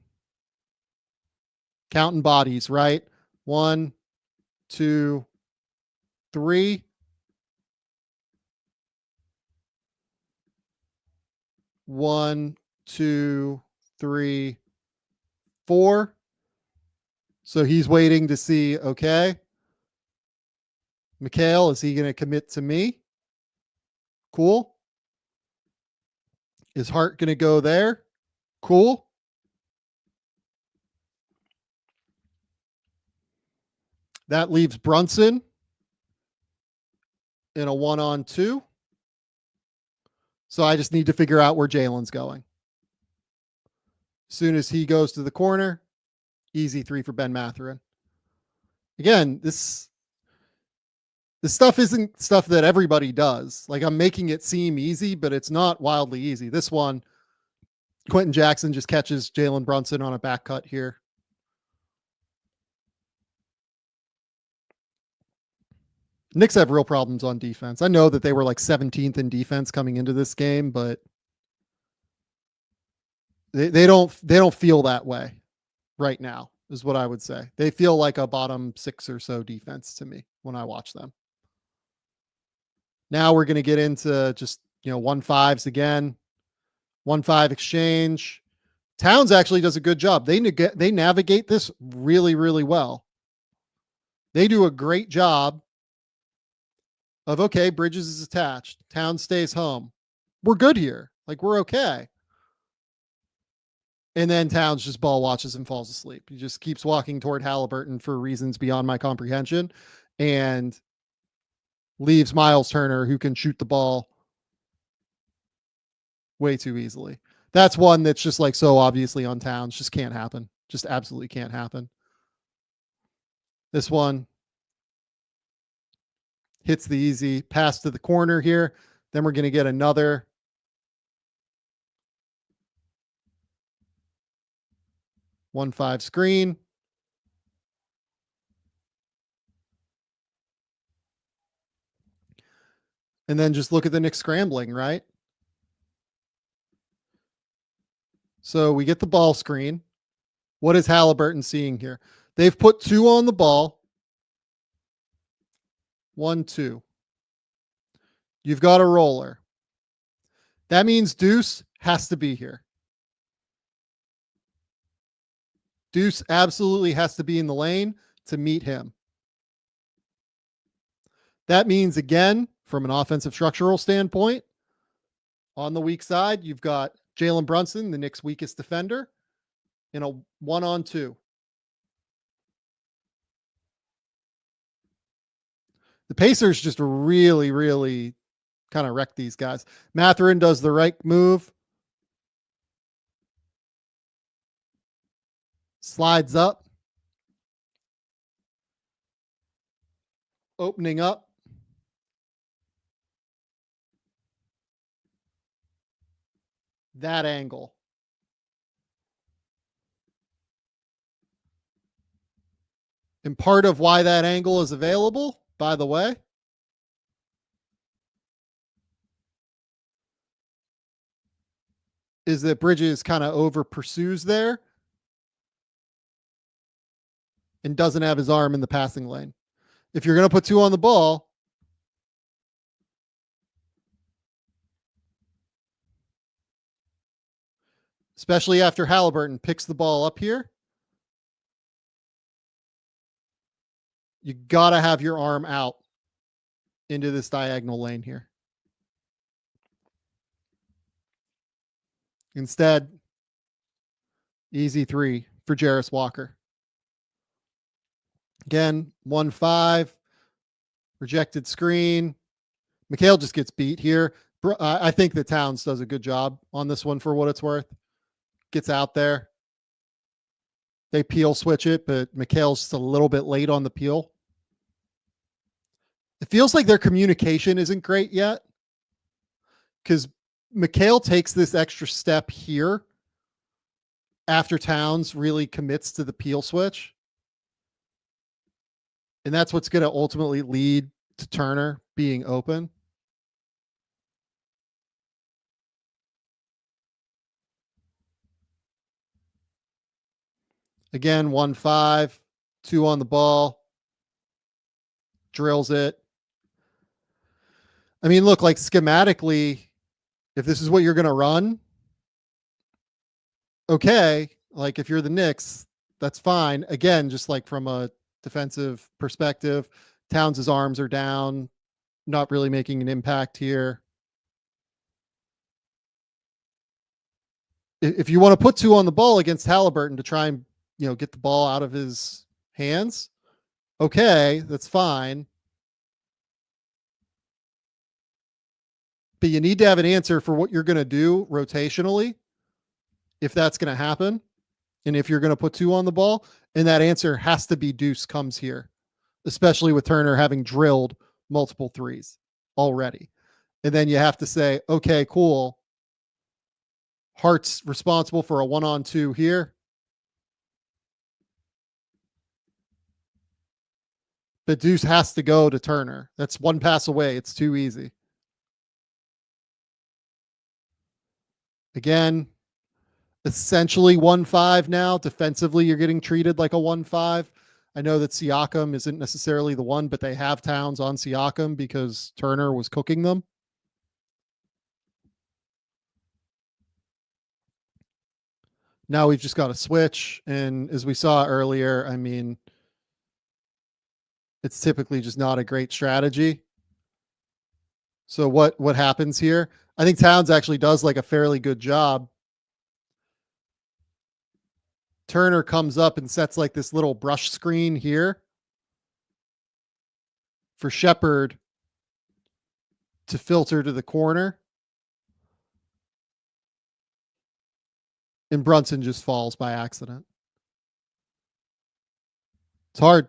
[SPEAKER 1] counting bodies, right? 1, 2, 3. 1, 2, 3, 4. So he's waiting to see, okay, Mikhail, is he going to commit to me? Cool. Is Hart going to go there? Cool. That leaves Brunson in a 1-on-2. So I just need to figure out where Jalen's going. As soon as he goes to the corner, easy three for Ben Mathurin. Again, this stuff isn't stuff that everybody does. Like, I'm making it seem easy, but it's not wildly easy. This one, Quentin Jackson just catches Jalen Brunson on a back cut here. Knicks have real problems on defense. I know that they were like 17th in defense coming into this game, but they don't feel that way right now, is what I would say. They feel like a bottom 6 or so defense to me when I watch them. Now we're going to get into just, 1-5s again. 1-5 exchange. Towns actually does a good job. They navigate this really, really well. They do a great job of, okay, Bridges is attached. Towns stays home. We're good here. Like, we're okay. And then Towns just ball watches and falls asleep. He just keeps walking toward Haliburton for reasons beyond my comprehension and leaves Miles Turner, who can shoot the ball way too easily. That's one that's just like so obviously on Towns. Just can't happen. Just absolutely can't happen. This one hits the easy pass to the corner here. Then we're going to get another – 1-5 screen. And then just look at the Knicks scrambling, right? So we get the ball screen. What is Haliburton seeing here? They've put 2 on the ball. 1-2. You've got a roller. That means Deuce has to be here. Deuce absolutely has to be in the lane to meet him. That means, again, from an offensive structural standpoint, on the weak side, you've got Jalen Brunson, the Knicks' weakest defender, in a 1-on-2. The Pacers just really, really kind of wreck these guys. Mathurin does the right move. Slides up. Opening up. That angle. And part of why that angle is available, by the way, is that Bridges kind of over pursues there and doesn't have his arm in the passing lane. If you're going to put 2 on the ball, especially after Haliburton picks the ball up here, you got to have your arm out into this diagonal lane here. Instead, easy 3 for Jarris Walker. Again, 1-5, rejected screen. Mikhail just gets beat here. I think that Towns does a good job on this one for what it's worth. Gets out there. They peel switch it, but Mikhail's just a little bit late on the peel. It feels like their communication isn't great yet because Mikhail takes this extra step here after Towns really commits to the peel switch. And that's what's going to ultimately lead to Turner being open. Again, 1-5, 2 on the ball. Drills it. I mean, look, like schematically, if this is what you're going to run, okay. Like if you're the Knicks, that's fine. Again, just like from a defensive perspective, Towns' arms are down, not really making an impact here. If you want to put 2 on the ball against Haliburton to try and, get the ball out of his hands, okay, that's fine. But you need to have an answer for what you're going to do rotationally, if that's going to happen, and if you're going to put 2 on the ball. And that answer has to be Deuce comes here, especially with Turner having drilled multiple threes already. And then you have to say, okay, cool. Hart's responsible for a 1-on-2 here. But Deuce has to go to Turner. That's 1 pass away. It's too easy. Again, essentially 1-5 now. Defensively, you're getting treated like a 1-5. I know that Siakam isn't necessarily the one, but they have Towns on Siakam because Turner was cooking them. Now we've just got to switch. And as we saw earlier, I mean, it's typically just not a great strategy. So what happens here? I think Towns actually does like a fairly good job. Turner comes up and sets like this little brush screen here for Shepherd to filter to the corner. And Brunson just falls by accident. It's hard.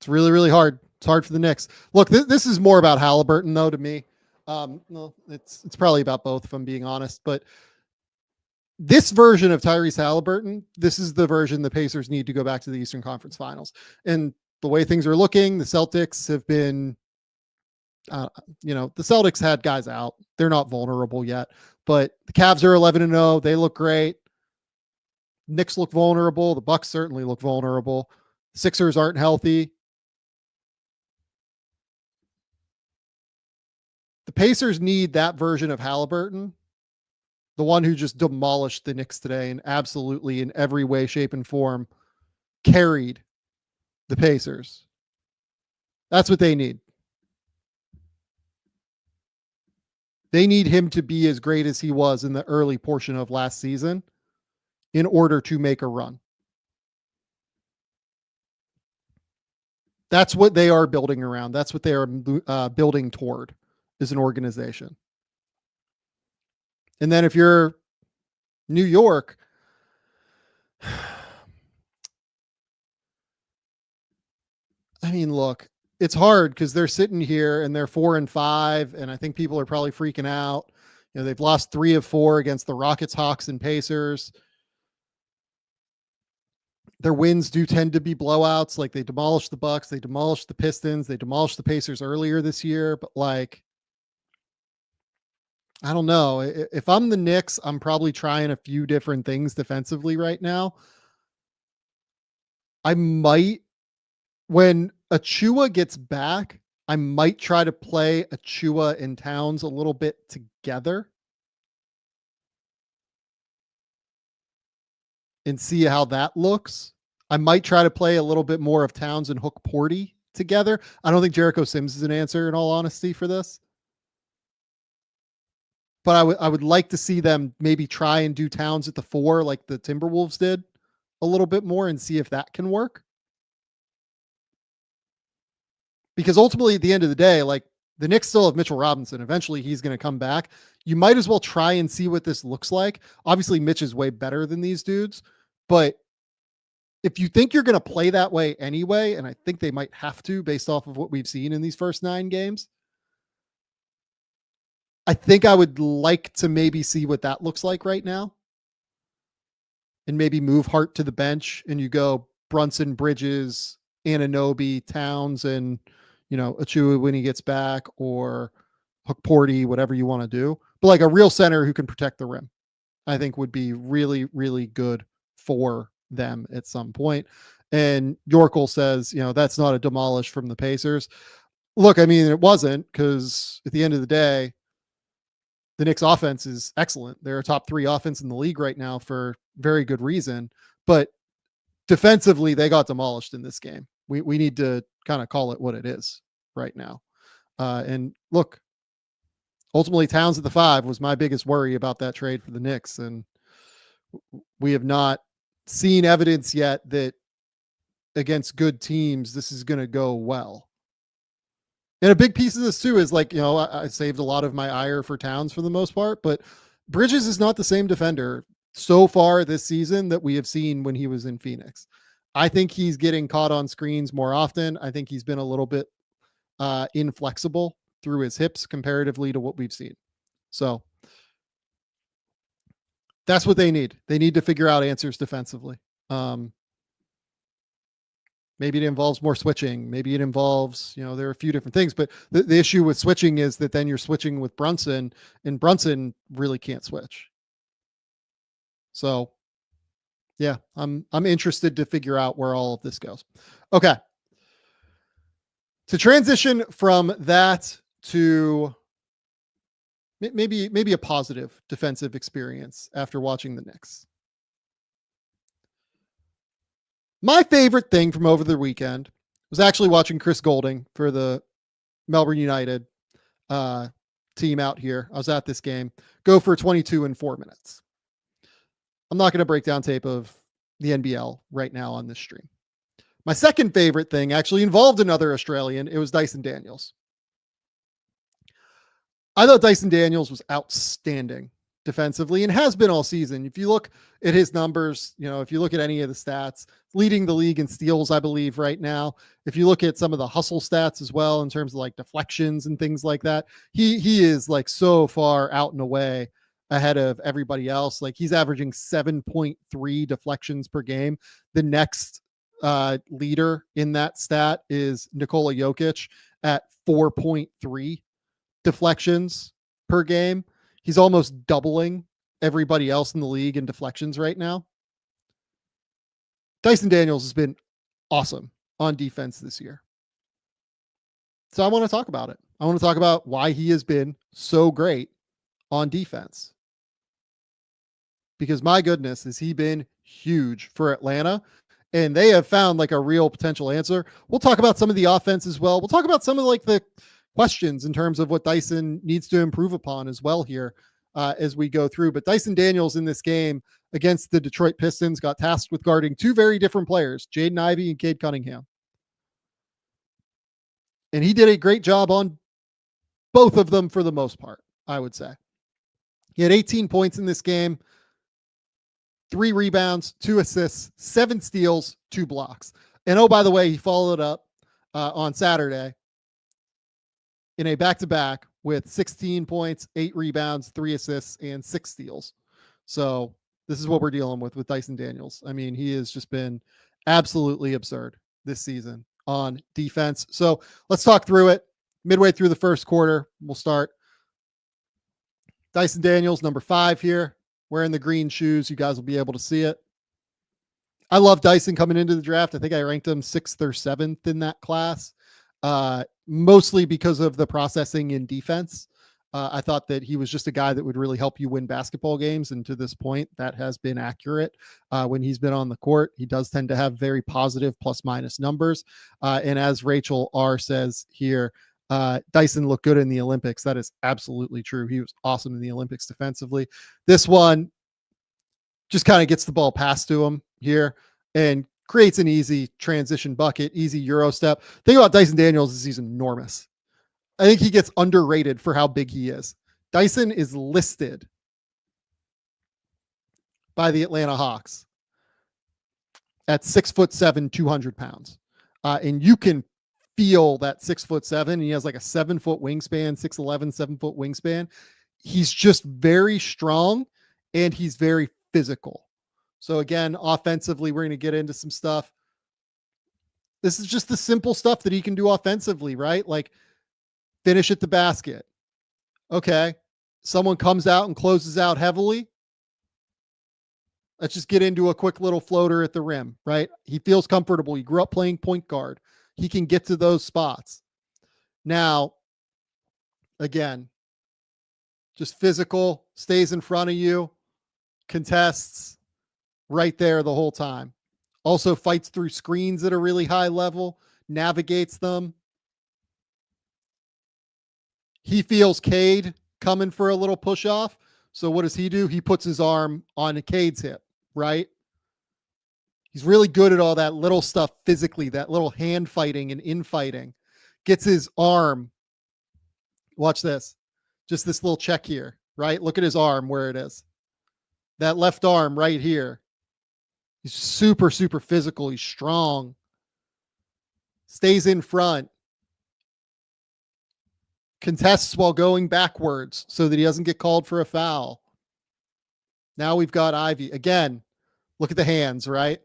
[SPEAKER 1] It's really, really hard. It's hard for the Knicks. Look, this is more about Haliburton, though, to me. No, it's probably about both, if I'm being honest. But this version of Tyrese Haliburton, this is the version the Pacers need to go back to the Eastern Conference Finals. And the way things are looking, the Celtics have been, the Celtics had guys out. They're not vulnerable yet. But the Cavs are 11-0. They look great. Knicks look vulnerable. The Bucks certainly look vulnerable. Sixers aren't healthy. The Pacers need that version of Haliburton, the one who just demolished the Knicks today and absolutely in every way, shape, and form carried the Pacers. That's what they need. They need him to be as great as he was in the early portion of last season in order to make a run. That's what they are building around. That's what they are building toward as an organization. And then if you're New York, I mean, look, it's hard because they're sitting here and they're 4-5, and I think people are probably freaking out. They've lost 3 of 4 against the Rockets, Hawks, and Pacers. Their wins do tend to be blowouts. Like they demolished the Bucks, they demolished the Pistons, they demolished the Pacers earlier this year. But like, I don't know. If I'm the Knicks, I'm probably trying a few different things defensively right now. I might, when Achua gets back, I might try to play Achua and Towns a little bit together and see how that looks. I might try to play a little bit more of Towns and Hook Porty together. I don't think Jericho Sims is an answer, in all honesty, for this. But I would like to see them maybe try and do Towns at the 4 like the Timberwolves did a little bit more and see if that can work. Because ultimately, at the end of the day, like the Knicks still have Mitchell Robinson. Eventually, he's going to come back. You might as well try and see what this looks like. Obviously, Mitch is way better than these dudes. But if you think you're going to play that way anyway, and I think they might have to based off of what we've seen in these first 9 games, I think I would like to maybe see what that looks like right now. And maybe move Hart to the bench and you go Brunson, Bridges, Anunoby, Towns, and Achua when he gets back, or Hook Porty, whatever you want to do. But like a real center who can protect the rim, I think would be really, really good for them at some point. And Yorkel says, that's not a demolish from the Pacers. Look, I mean, it wasn't, because at the end of the day, the Knicks offense is excellent. They're a top 3 offense in the league right now for very good reason. But defensively, they got demolished in this game. We need to kind of call it what it is right now. And look, ultimately, Towns at the 5 was my biggest worry about that trade for the Knicks. And we have not seen evidence yet that against good teams, this is going to go well. And a big piece of this too is like, I saved a lot of my ire for Towns for the most part, but Bridges is not the same defender so far this season that we have seen when he was in Phoenix. I think he's getting caught on screens more often. I think he's been a little bit inflexible through his hips comparatively to what we've seen. So that's what they need. They need to figure out answers defensively. Maybe it involves more switching. Maybe it involves, there are a few different things, but the issue with switching is that then you're switching with Brunson, and Brunson really can't switch. So yeah, I'm interested to figure out where all of this goes. Okay. To transition from that to maybe a positive defensive experience after watching the Knicks. My favorite thing from over the weekend was actually watching Chris Golding for the Melbourne United team out here. I was at this game, go for 22 in 4 minutes. I'm not going to break down tape of the NBL right now on this stream. My second favorite thing actually involved another Australian. It was Dyson Daniels. I thought Dyson Daniels was outstanding defensively and has been all season. If you look at his numbers, if you look at any of the stats, leading the league in steals, I believe right now. If you look at some of the hustle stats as well, in terms of like deflections and things like that, he is like so far out and away ahead of everybody else. Like he's averaging 7.3 deflections per game. The next leader in that stat is Nikola Jokic at 4.3 deflections per game. He's almost doubling everybody else in the league in deflections right now. Dyson Daniels has been awesome on defense this year. So I want to talk about it. I want to talk about why he has been so great on defense. Because my goodness, has he been huge for Atlanta, and they have found like a real potential answer. We'll talk about some of the offense as well. We'll talk about some of like the questions in terms of what Dyson needs to improve upon as well here as we go through. But Dyson Daniels in this game against the Detroit Pistons got tasked with guarding two very different players, Jaden Ivey and Cade Cunningham. And he did a great job on both of them for the most part, I would say. He had 18 points in this game, 3 rebounds, 2 assists, 7 steals, 2 blocks. And oh, by the way, he followed up on Saturday in a back-to-back with 16 points, 8 rebounds, 3 assists, and 6 steals. So this is what we're dealing with Dyson Daniels. I mean, he has just been absolutely absurd this season on defense. So let's talk through it. Midway through the first quarter, we'll start. Dyson Daniels, number 5 here, wearing the green shoes. You guys will be able to see it. I love Dyson coming into the draft. I think I ranked him 6th or 7th in that class. Mostly because of the processing in defense. I thought that he was just a guy that would really help you win basketball games. And to this point, that has been accurate. When he's been on the court, he does tend to have very positive plus minus numbers. And as Rachel R says here, Dyson looked good in the Olympics. That is absolutely true. He was awesome in the Olympics defensively. This one just kind of gets the ball passed to him here and creates an easy transition bucket, easy Euro step. Thing about Dyson Daniels is he's enormous. I think he gets underrated for how big he is. Dyson is listed by the Atlanta Hawks at 6'7", 200 pounds. And you can feel that 6'7", and he has like a 7-foot wingspan, 6'11", 7-foot wingspan. He's just very strong and he's very physical. So again, offensively, we're going to get into some stuff. This is just the simple stuff that he can do offensively, right? Like finish at the basket. Okay. Someone comes out and closes out heavily. Let's just get into a quick little floater at the rim, right? He feels comfortable. He grew up playing point guard. He can get to those spots. Now, again, just physical, stays in front of you, contests, right there the whole time. Also fights through screens at a really high level, navigates them. He feels Cade coming for a little push off. So what does he do? He puts his arm on Cade's hip, right? He's really good at all that little stuff physically, that little hand fighting and infighting. gets his arm. Watch this. Just this little check here, right? Look at his arm where it is. That left arm right here. He's super, super physical. He's strong. Stays in front. Contests while going backwards so that he doesn't get called for a foul. Now we've got Ivy. Again, look at the hands, right?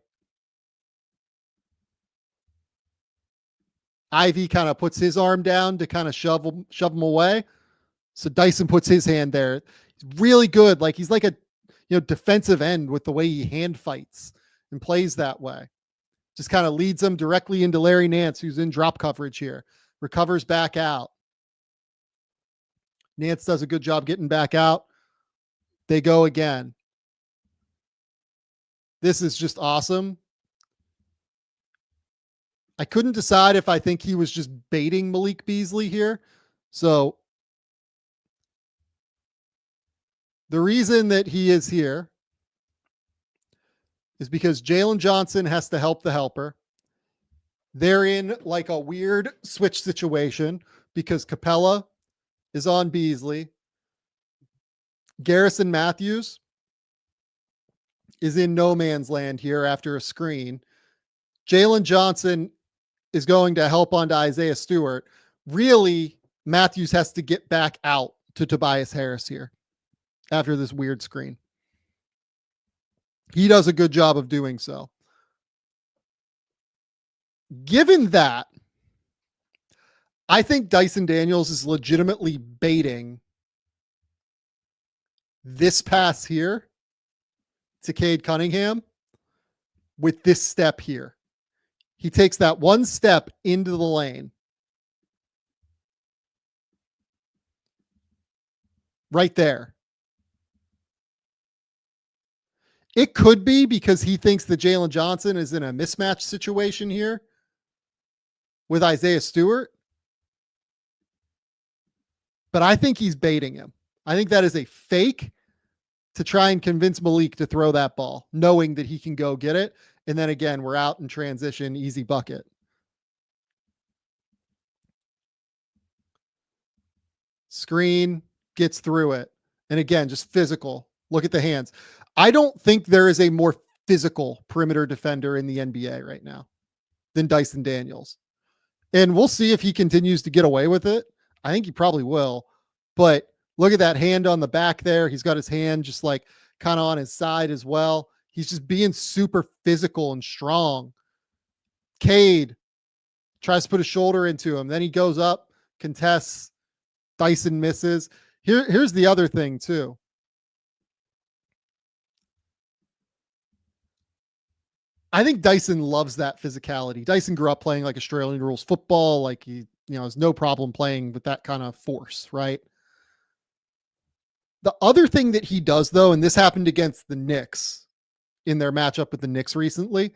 [SPEAKER 1] Ivy kind of puts his arm down to kind of shove him away. So Dyson puts his hand there. He's really good. Like he's like a defensive end with the way he hand fights and plays that way. Just kind of leads him directly into Larry Nance, who's in drop coverage here. Recovers back out. Nance does a good job getting back out. They go again. This is just awesome. I couldn't decide if I think he was just baiting Malik Beasley here. So the reason that he is here is because Jalen Johnson has to help the helper. They're in like a weird switch situation because Capella is on Beasley. Garrison Matthews is in no man's land here after a screen. Jalen Johnson is going to help onto Isaiah Stewart. Really, Matthews has to get back out to Tobias Harris here after this weird screen. He does a good job of doing so. Given that, I think Dyson Daniels is legitimately baiting this pass here to Cade Cunningham with this step here. He takes that one step into the lane. Right there. It could be because he thinks that Jalen Johnson is in a mismatch situation here with Isaiah Stewart. But I think he's baiting him. I think that is a fake to try and convince Malik to throw that ball, knowing that he can go get it. And then again, we're out in transition, easy bucket. Screen, gets through it. And again, just physical. Look at the hands. I don't think there is a more physical perimeter defender in the NBA right now than Dyson Daniels. And we'll see if he continues to get away with it. I think he probably will. But look at that hand on the back there. He's got his hand just like kind of on his side as well. He's just being super physical and strong. Cade tries to put a shoulder into him. Then he goes up, contests. Dyson misses. Here's the other thing too. I think Dyson loves that physicality. Dyson grew up playing like Australian rules football. Like he, has no problem playing with that kind of force, right? The other thing that he does though, and this happened against the Knicks in their matchup with the Knicks recently,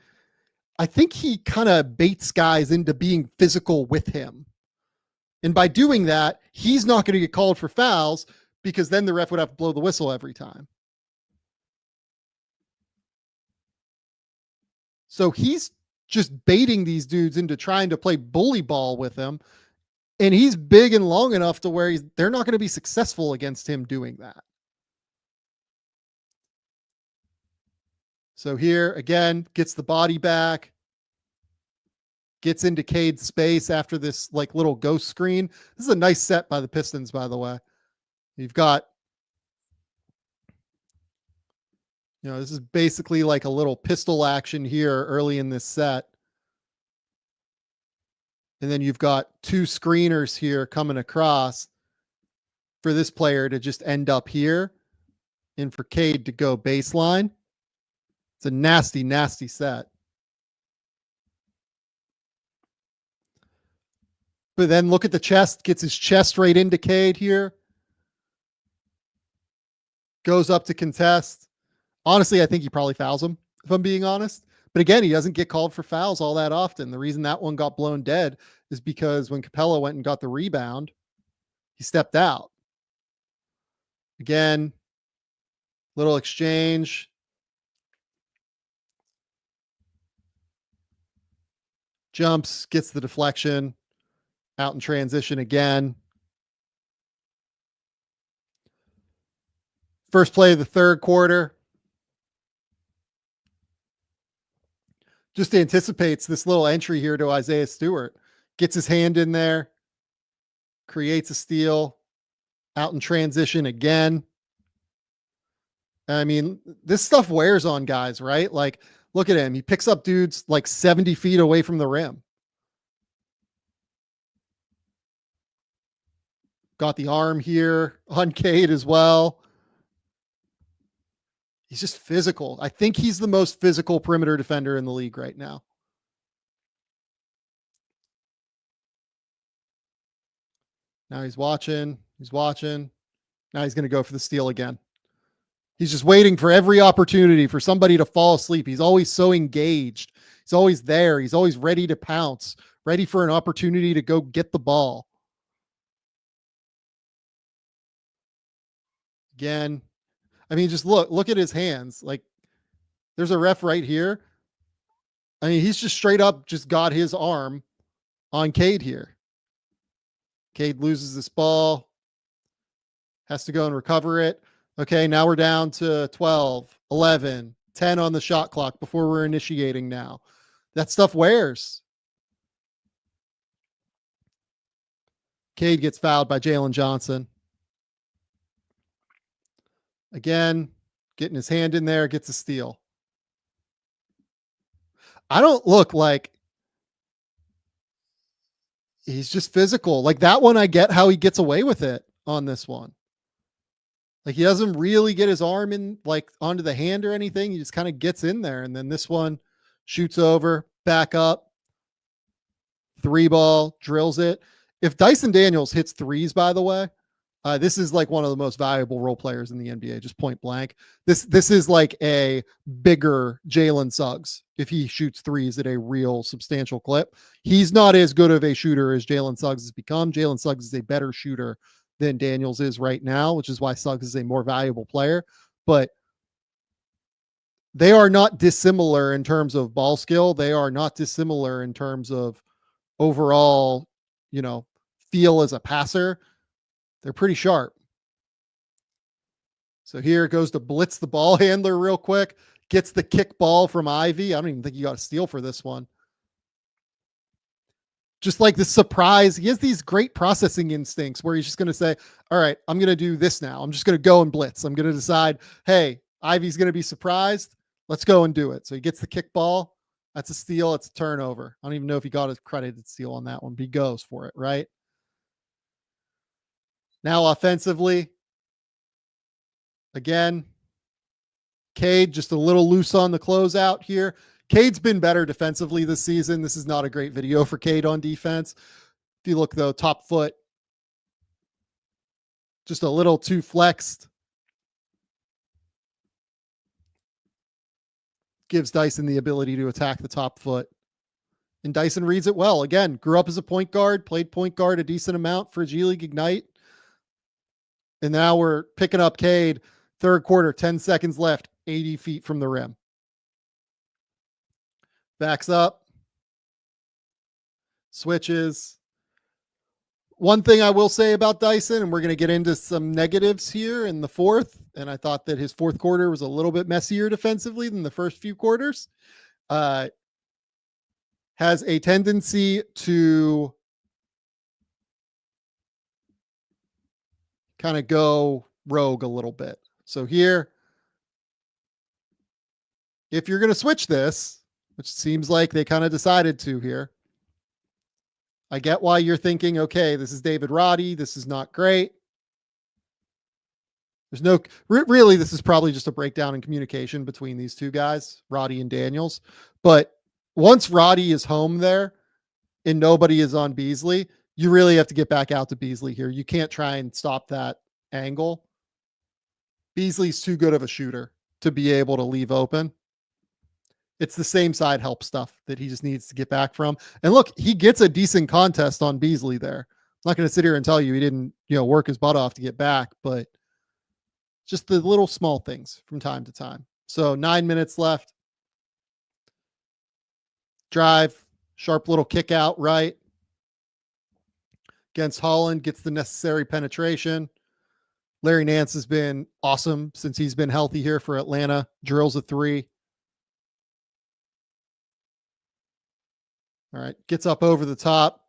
[SPEAKER 1] I think he kind of baits guys into being physical with him. And by doing that, he's not going to get called for fouls because then the ref would have to blow the whistle every time. So he's just baiting these dudes into trying to play bully ball with him. And he's big and long enough to where they're not going to be successful against him doing that. So here, again, gets the body back. Gets into Cade's space after this like little ghost screen. This is a nice set by the Pistons, by the way. You've got, this is basically like a little pistol action here early in this set. And then you've got two screeners here coming across for this player to just end up here and for Cade to go baseline. It's a nasty, nasty set. But then look at the chest, gets his chest right into Cade here. Goes up to contest. Honestly, I think he probably fouls him, if I'm being honest. But again, he doesn't get called for fouls all that often. The reason that one got blown dead is because when Capella went and got the rebound, he stepped out. Again, little exchange. Jumps, gets the deflection. Out in transition again. First play of the third quarter. Just anticipates this little entry here to Isaiah Stewart. Gets his hand in there. Creates a steal. Out in transition again. I mean, this stuff wears on guys, right? Like, look at him. He picks up dudes like 70 feet away from the rim. Got the arm here on Cade as well. He's just physical. I think he's the most physical perimeter defender in the league right now. Now he's watching. He's watching. Now he's going to go for the steal again. He's just waiting for every opportunity for somebody to fall asleep. He's always so engaged. He's always there. He's always ready to pounce, ready for an opportunity to go get the ball. Again, I mean, just look at his hands. Like, there's a ref right here. I mean, he's just straight up just got his arm on Cade here. Cade loses this ball. Has to go and recover it. Okay, now we're down to 12, 11, 10 on the shot clock before we're initiating now. That stuff wears. Cade gets fouled by Jalen Johnson. Again, getting his hand in there, gets a steal. I don't look like he's just physical. Like that one, I get how he gets away with it on this one. Like he doesn't really get his arm in like onto the hand or anything. He just kind of gets in there. And then this one shoots over, back up, 3-ball, drills it. If Dyson Daniels hits threes, by the way, this is like one of the most valuable role players in the NBA, just point blank. This is like a bigger Jalen Suggs if he shoots threes at a real substantial clip. He's not as good of a shooter as Jalen Suggs has become. Jalen Suggs is a better shooter than Daniels is right now, which is why Suggs is a more valuable player. But they are not dissimilar in terms of ball skill. They are not dissimilar in terms of overall, feel as a passer. They're pretty sharp. So here it goes to blitz the ball handler real quick. Gets the kick ball from Ivy. I don't even think you got a steal for this one. Just like the surprise. He has these great processing instincts where he's just going to say, all right, I'm going to do this now. I'm just going to go and blitz. I'm going to decide, hey, Ivy's going to be surprised. Let's go and do it. So he gets the kick ball. That's a steal. It's a turnover. I don't even know if he got a credited steal on that one, but he goes for it, right? Now offensively, again, Cade just a little loose on the closeout here. Cade's been better defensively this season. This is not a great video for Cade on defense. If you look though, top foot, just a little too flexed. Gives Dyson the ability to attack the top foot. And Dyson reads it well. Again, grew up as a point guard, played point guard a decent amount for G League Ignite. And now we're picking up Cade. Third quarter, 10 seconds left, 80 feet from the rim. Backs up. Switches. One thing I will say about Dyson, and we're going to get into some negatives here in the fourth, and I thought that his fourth quarter was a little bit messier defensively than the first few quarters. Has a tendency to kind of go rogue a little bit. So here, if you're going to switch this, which seems like they kind of decided to here, I get why you're thinking, okay, this is David Roddy. This is not great. There's no, really, this is probably just a breakdown in communication between these two guys, Roddy and Daniels. But once Roddy is home there and nobody is on Beasley, you really have to get back out to Beasley here. You can't try and stop that angle. Beasley's too good of a shooter to be able to leave open. It's the same side help stuff that he just needs to get back from. And look, he gets a decent contest on Beasley there. I'm not going to sit here and tell you he didn't, work his butt off to get back, but just the little small things from time to time. So 9 minutes left. Drive, sharp little kick out right. against Holland, gets the necessary penetration. Larry Nance has been awesome since he's been healthy here for Atlanta. Drills a three. All right, gets up over the top.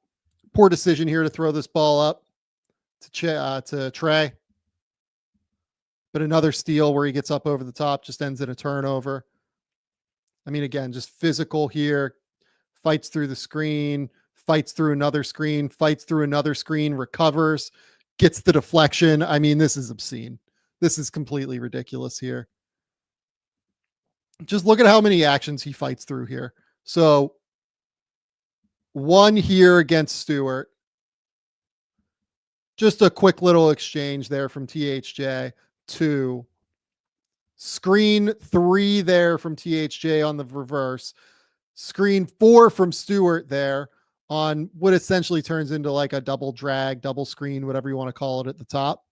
[SPEAKER 1] Poor decision here to throw this ball up to Trey. But another steal where he gets up over the top, just ends in a turnover. I mean, again, just physical here. Fights through the screen, fights through another screen, fights through another screen, recovers, gets the deflection. I mean, this is obscene. This is completely ridiculous here. Just look at how many actions he fights through here. So one here against Stewart. Just a quick little exchange there from THJ. 2. Screen 3 there from THJ on the reverse. Screen 4 from Stewart there on what essentially turns into like a double drag, double screen, whatever you want to call it at the top.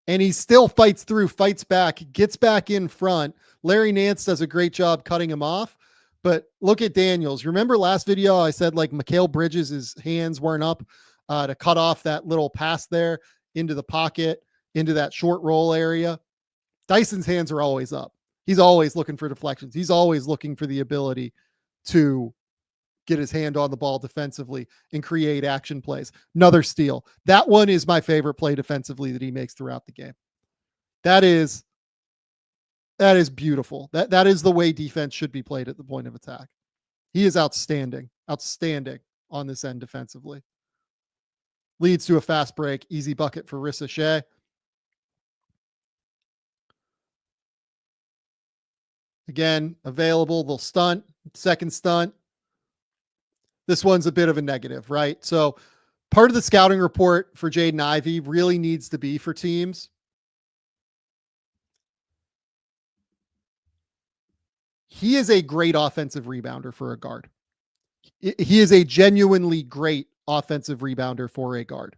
[SPEAKER 1] And he still fights through, fights back, gets back in front. Larry Nance does a great job cutting him off. But look at Daniels. Remember last video I said like Mikal Bridges' hands weren't up to cut off that little pass there into the pocket, into that short roll area. Dyson's hands are always up. He's always looking for deflections. He's always looking for the ability to get his hand on the ball defensively and create action plays. Another steal. That one is my favorite play defensively that he makes throughout the game. That is beautiful. That is the way defense should be played at the point of attack. He is outstanding on this end defensively. Leads to a fast break, easy bucket for Rissa Shea. Again, available, they'll stunt, second stunt. This one's a bit of a negative, right? So part of the scouting report for Jaden Ivey really needs to be for teams. He is a great offensive rebounder for a guard. He is a genuinely great offensive rebounder for a guard.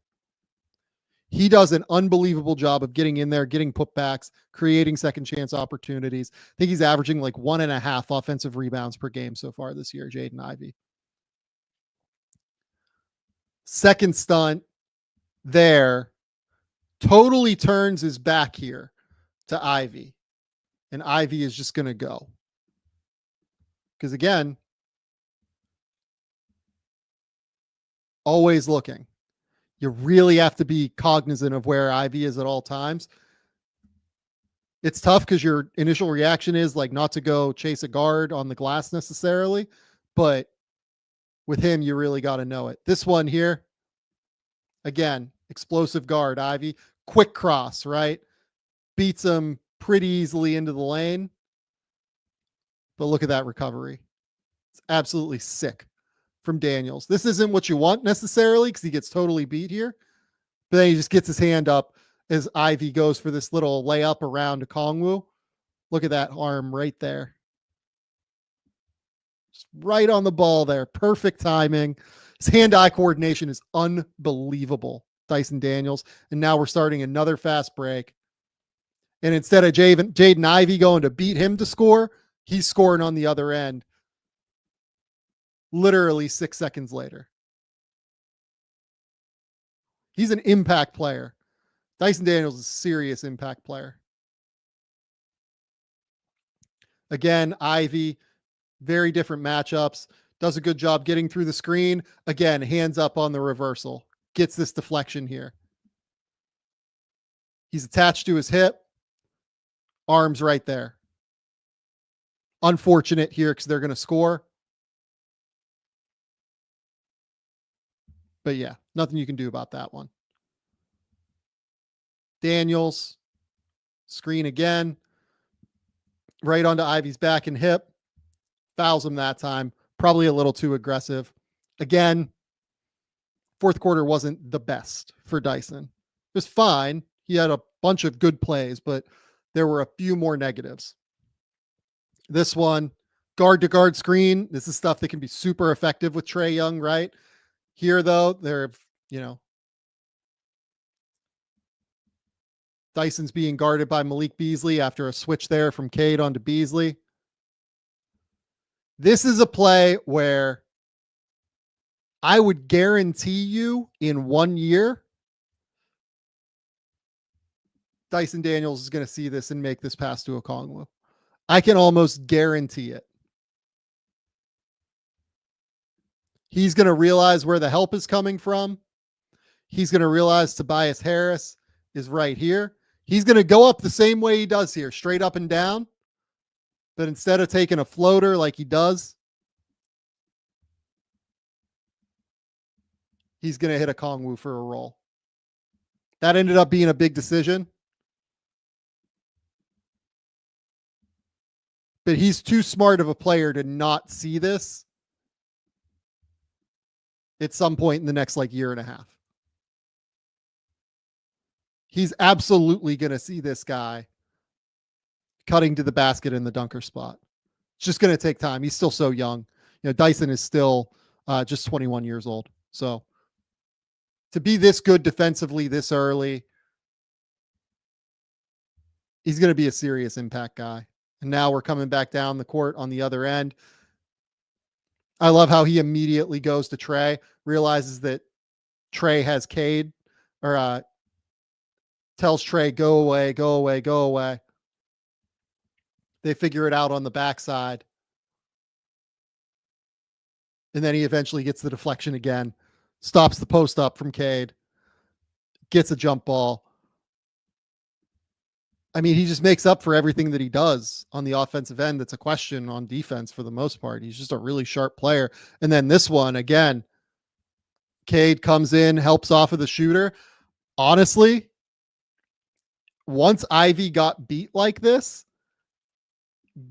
[SPEAKER 1] He does an unbelievable job of getting in there, getting putbacks, creating second chance opportunities. I think he's averaging like 1.5 offensive rebounds per game so far this year, Jaden Ivey. Second stunt there, totally turns his back here to Ivey. And Ivey is just going to go. Because again, always looking. You really have to be cognizant of where Ivey is at all times. It's tough because your initial reaction is like not to go chase a guard on the glass necessarily, but with him, you really got to know it. This one here, again, explosive guard, Ivey, quick cross, right? Beats him pretty easily into the lane. But look at that recovery. It's absolutely sick from Daniels. This isn't what you want necessarily because he gets totally beat here. But then he just gets his hand up as Ivey goes for this little layup around to Kongwu. Look at that arm right there. Just right on the ball there. Perfect timing. His hand-eye coordination is unbelievable, Dyson Daniels. And now we're starting another fast break. And instead of Jaden Ivey going to beat him to score, he's scoring on the other end. Literally 6 seconds later. He's an impact player. Dyson Daniels is a serious impact player. Again, Ivey, very different matchups. Does a good job getting through the screen. Again, hands up on the reversal. Gets this deflection here. He's attached to his hip. Arms right there. Unfortunate here because they're going to score. But yeah, nothing you can do about that one. Daniels, screen again. Right onto Ivey's back and hip. Fouls him that time. Probably a little too aggressive. Again, fourth quarter wasn't the best for Dyson. It was fine. He had a bunch of good plays, but there were a few more negatives. This one, guard to guard screen. This is stuff that can be super effective with Trae Young, right? Here, though, they're, Dyson's being guarded by Malik Beasley after a switch there from Cade onto Beasley. This is a play where I would guarantee you in 1 year, Dyson Daniels is going to see this and make this pass to Okongwu. I can almost guarantee it. He's going to realize where the help is coming from. He's going to realize Tobias Harris is right here. He's going to go up the same way he does here, straight up and down. But instead of taking a floater like he does, he's going to hit Okongwu for a roll. That ended up being a big decision. But he's too smart of a player to not see this at some point in the next year and a half. He's absolutely going to see this guy cutting to the basket in the dunker spot. It's just going to take time. He's still so young. Dyson is still just 21 years old. So to be this good defensively this early, he's going to be a serious impact guy. And now we're coming back down the court on the other end. I love how he immediately goes to Trey, realizes that Trey has Cade, or tells Trey, go away, go away, go away. They figure it out on the backside. And then he eventually gets the deflection again, stops the post up from Cade, gets a jump ball. I mean, he just makes up for everything that he does on the offensive end. That's a question on defense for the most part. He's just a really sharp player. And then this one, again, Cade comes in, helps off of the shooter. Honestly, once Ivy got beat like this,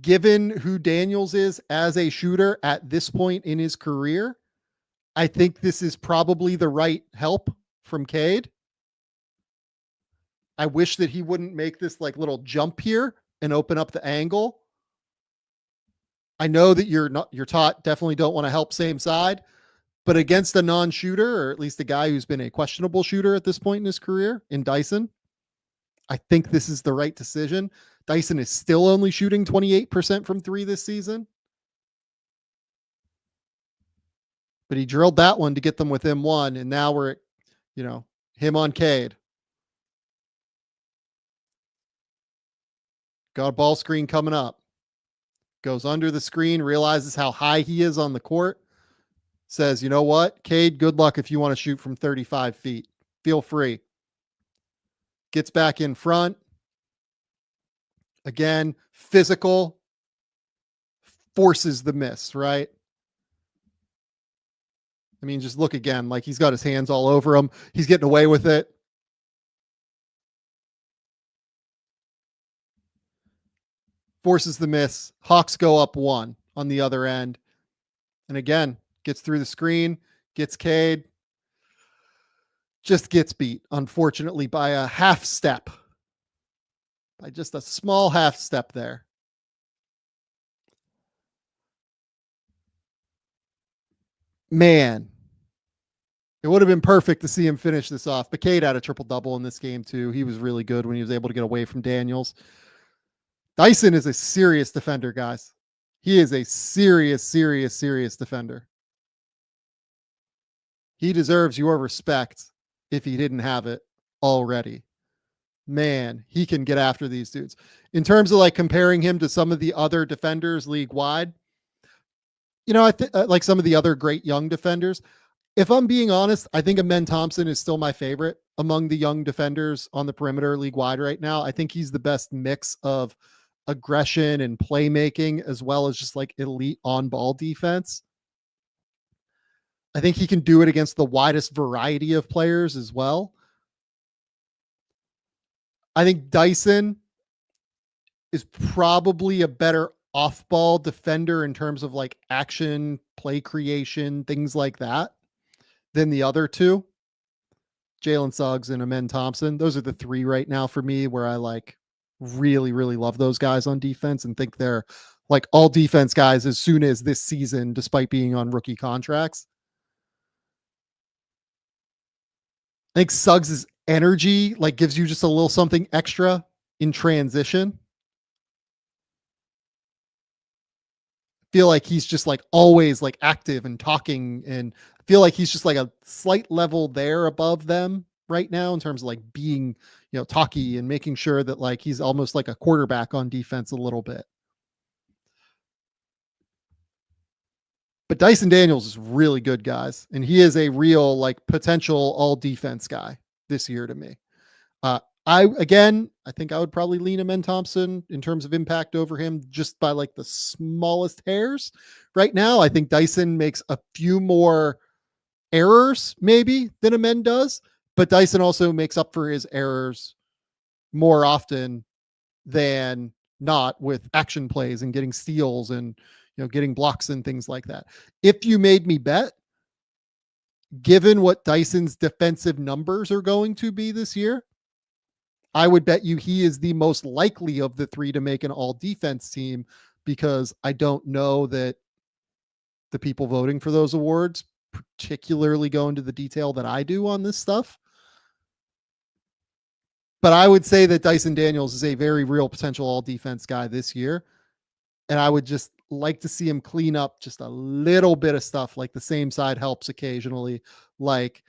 [SPEAKER 1] given who Daniels is as a shooter at this point in his career, I think this is probably the right help from Cade. I wish that he wouldn't make this little jump here and open up the angle. I know that you're taught definitely don't want to help same side, but against a non-shooter, or at least a guy who's been a questionable shooter at this point in his career in Dyson, I think this is the right decision. Dyson is still only shooting 28% from three this season. But he drilled that one to get them within one, and now we're at, him on Cade. Got a ball screen coming up. Goes under the screen, realizes how high he is on the court. Says, you know what, Cade, good luck if you want to shoot from 35 feet. Feel free. Gets back in front. Again, physical. Forces the miss, right? I mean, just look again. He's got his hands all over him. He's getting away with it. Forces the miss. Hawks go up one on the other end. And again, gets through the screen, gets Cade. Just gets beat, unfortunately, by a half step. By just a small half step there. Man, it would have been perfect to see him finish this off. But Cade had a triple-double in this game, too. He was really good when he was able to get away from Daniels. Dyson is a serious defender, guys. He is a serious, serious, serious defender. He deserves your respect if he didn't have it already. Man, he can get after these dudes. In terms of comparing him to some of the other defenders league-wide, I think some of the other great young defenders, if I'm being honest, I think Amen Thompson is still my favorite among the young defenders on the perimeter league-wide right now. I think he's the best mix of aggression and playmaking, as well as just elite on-ball defense. I think he can do it against the widest variety of players as well. I think Dyson is probably a better off-ball defender in terms of action, play creation, things like that, than the other two. Jalen Suggs and Amen Thompson. Those are the three right now for me where I really, really love those guys on defense and think they're all defense guys as soon as this season, despite being on rookie contracts. I think Suggs' energy gives you just a little something extra in transition. feel like he's just like always like active and talking, and I feel like he's just like a slight level there above them right now in terms of like being, talky and making sure that like he's almost like a quarterback on defense a little bit. But Dyson Daniels is really good, guys, and he is a real like potential all defense guy this year to me. I think I would probably lean Amen Thompson in terms of impact over him just by like the smallest hairs. Right now, I think Dyson makes a few more errors maybe than Amen does, but Dyson also makes up for his errors more often than not with action plays and getting steals and getting blocks and things like that. If you made me bet, given what Dyson's defensive numbers are going to be this year, I would bet you he is the most likely of the three to make an all defense team, because I don't know that the people voting for those awards particularly go into the detail that I do on this stuff. But I would say that Dyson Daniels is a very real potential all defense guy this year. And I would just like to see him clean up just a little bit of stuff, like the same side helps occasionally, like,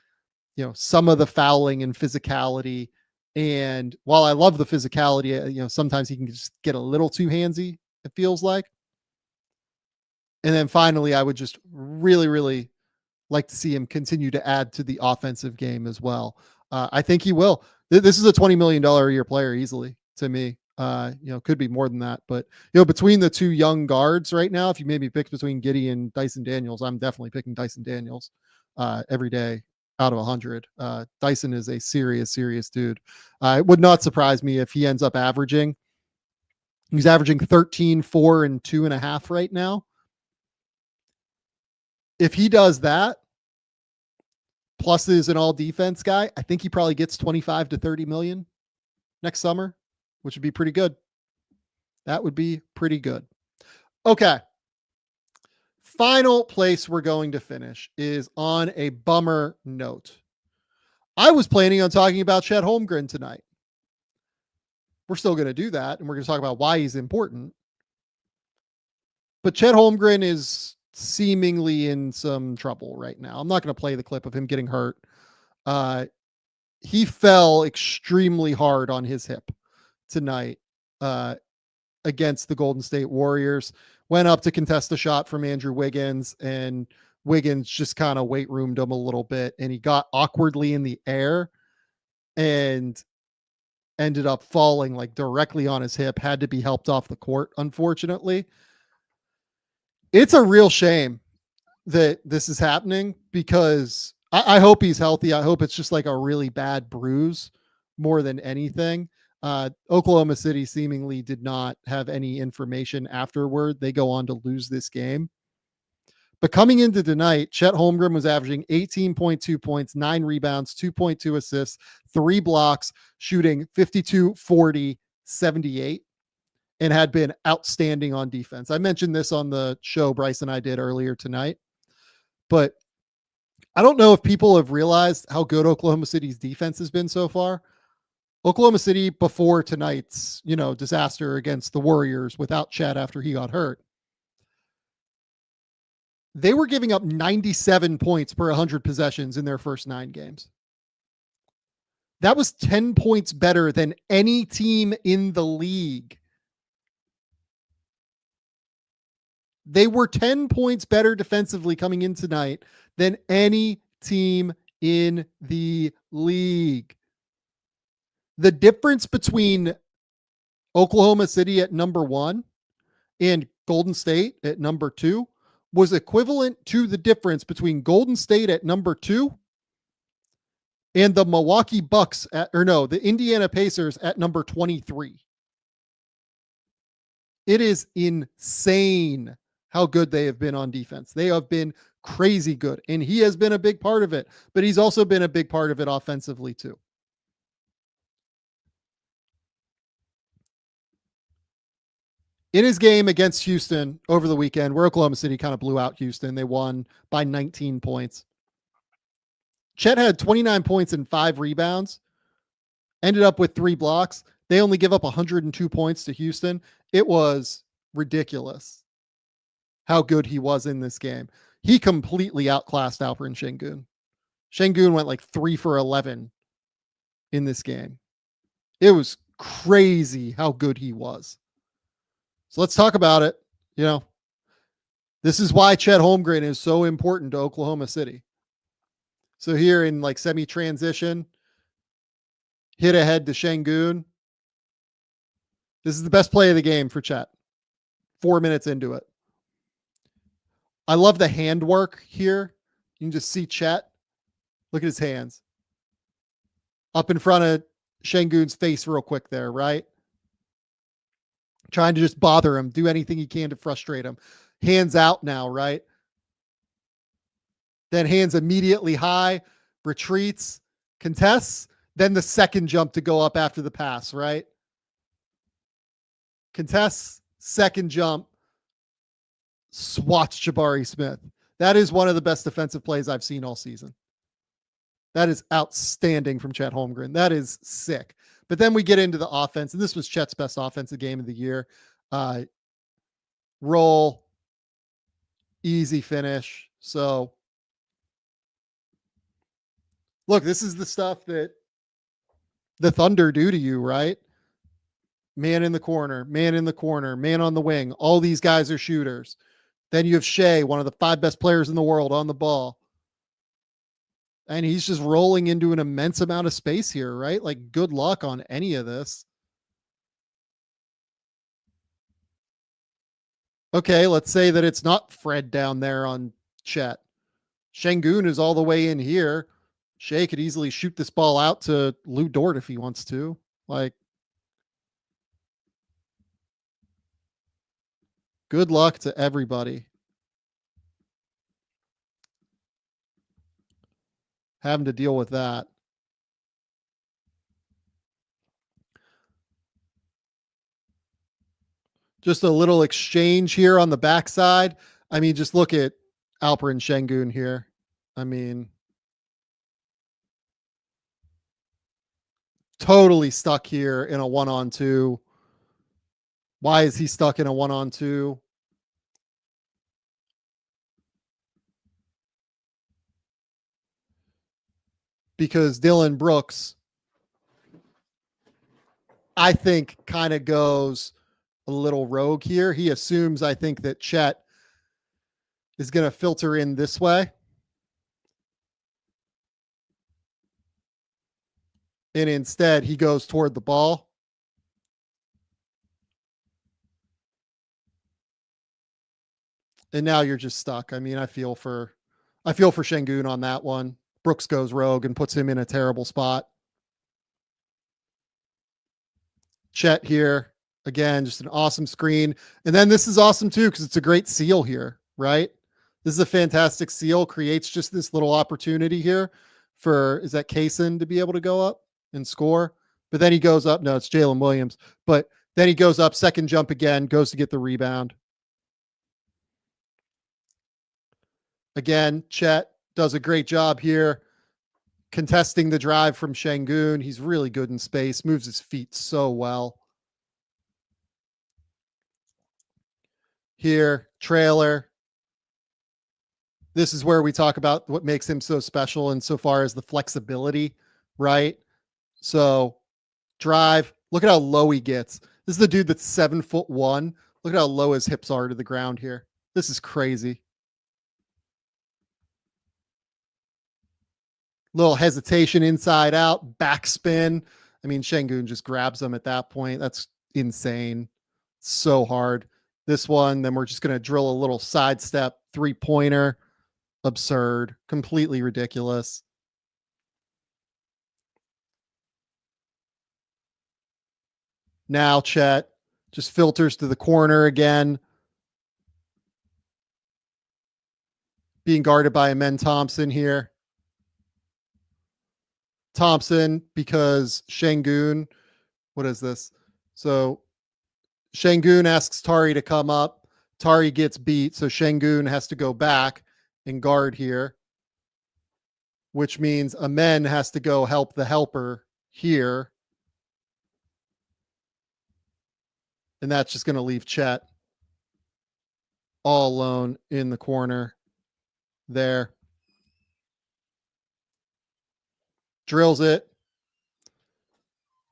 [SPEAKER 1] some of the fouling and physicality. And while I love the physicality, sometimes he can just get a little too handsy, it feels like. And then finally, I would just really, really like to see him continue to add to the offensive game as well. I think he will. This is a $20 million a year player easily to me. Could be more than that, but between the two young guards right now, if you made me pick between Giddey and Dyson Daniels, I'm definitely picking Dyson Daniels every day out of 100. Dyson is a serious dude. It would not surprise me if he ends up averaging. He's averaging 13, 4, and 2.5 right now. If he does that, plus is an all defense guy, I think he probably gets 25 to 30 million next summer, which would be pretty good. That would be pretty good. Okay. Final place we're going to finish is on a bummer note. I was planning on talking about Chet Holmgren tonight. We're still going to do that, and we're going to talk about why he's important. But Chet Holmgren is seemingly in some trouble right now. I'm not going to play the clip of him getting hurt. He fell extremely hard on his hip tonight against the Golden State Warriors. Went up to contest a shot from Andrew Wiggins, and Wiggins just kind of weight roomed him a little bit, and he got awkwardly in the air and ended up falling like directly on his hip, had to be helped off the court, unfortunately. It's a real shame that this is happening, because I hope he's healthy. I hope it's just like a really bad bruise more than anything. Oklahoma City seemingly did not have any information afterward. They go on to lose this game. But coming into tonight, Chet Holmgren was averaging 18.2 points, 9 rebounds, 2.2 assists, 3 blocks, shooting 52, 40, 78, and had been outstanding on defense. I mentioned this on the show Bryce and I did earlier tonight, but I don't know if people have realized how good Oklahoma City's defense has been so far. Oklahoma City, before tonight's, disaster against the Warriors without Chet after he got hurt, they were giving up 97 points per 100 possessions in their first 9 games. That was 10 points better than any team in the league. They were 10 points better defensively coming in tonight than any team in the league. The difference between Oklahoma City at number 1 and Golden State at number 2 was equivalent to the difference between Golden State at number 2 and the Milwaukee Bucks the Indiana Pacers at number 23. It is insane how good they have been on defense. They have been crazy good, and he has been a big part of it, but he's also been a big part of it offensively too. In his game against Houston over the weekend, where Oklahoma City kind of blew out Houston, they won by 19 points. Chet had 29 points and 5 rebounds, ended up with 3 blocks. They only give up 102 points to Houston. It was ridiculous how good he was in this game. He completely outclassed Alperen Şengün. Şengün went like 3 for 11 in this game. It was crazy how good he was. So let's talk about it. You know, this is why Chet Holmgren is so important to Oklahoma City. So here in like semi-transition, hit ahead to Şengün. This is the best play of the game for Chet. 4 minutes into it. I love the handwork here. You can just see Chet. Look at his hands. Up in front of Şengün's face real quick there, right? Trying to just bother him, do anything he can to frustrate him. Hands out now, right? Then hands immediately high, retreats, contests, then the second jump to go up after the pass, right? Contests, second jump, swats Jabari Smith. That is one of the best defensive plays I've seen all season. That is outstanding from Chet Holmgren. That is sick. But then we get into the offense, and this was Chet's best offensive game of the year. Roll, easy finish. So, look, this is the stuff that the Thunder do to you, right? Man in the corner, man in the corner, man on the wing. All these guys are shooters. Then you have Shea, one of the 5 best players in the world, on the ball. And he's just rolling into an immense amount of space here, right? Like, good luck on any of this. Okay, let's say that it's not Fred down there on Chet. Şengün is all the way in here. Shea could easily shoot this ball out to Lou Dort if he wants to. Like, good luck to everybody. Having to deal with that. Just a little exchange here on the backside. I mean, just look at Alperen Şengün here. I mean, totally stuck here in a 1-on-2. Why is he stuck in a 1-on-2? Because Dylan Brooks, I think, kind of goes a little rogue here. He assumes, I think, that Chet is going to filter in this way. And instead, he goes toward the ball. And now you're just stuck. I mean, I feel for Şengün on that one. Brooks goes rogue and puts him in a terrible spot. Chet here. Again, just an awesome screen. And then this is awesome too, because it's a great seal here, right? This is a fantastic seal. Creates just this little opportunity here for, is that Kaysen to be able to go up and score? But then he goes up. No, it's Jalen Williams. But then he goes up, second jump again, goes to get the rebound. Again, Chet does a great job here contesting the drive from Şengün. He's really good in space, moves his feet so well. Here, trailer. This is where we talk about what makes him so special insofar as the flexibility, right? So, drive. Look at how low he gets. This is the dude that's 7'1". Look at how low his hips are to the ground here. This is crazy. Little hesitation inside out, backspin. I mean, Şengün just grabs him at that point. That's insane. So hard. This one, then we're just going to drill a little sidestep 3-pointer. Absurd. Completely ridiculous. Now Chet just filters to the corner again. Being guarded by Amen Thompson here. Thompson, because Şengün, what is this? So Şengün asks Tari to come up. Tari gets beat, so Şengün has to go back and guard here, which means Amen has to go help the helper here. And that's just going to leave Chet. all alone in the corner there. Drills it.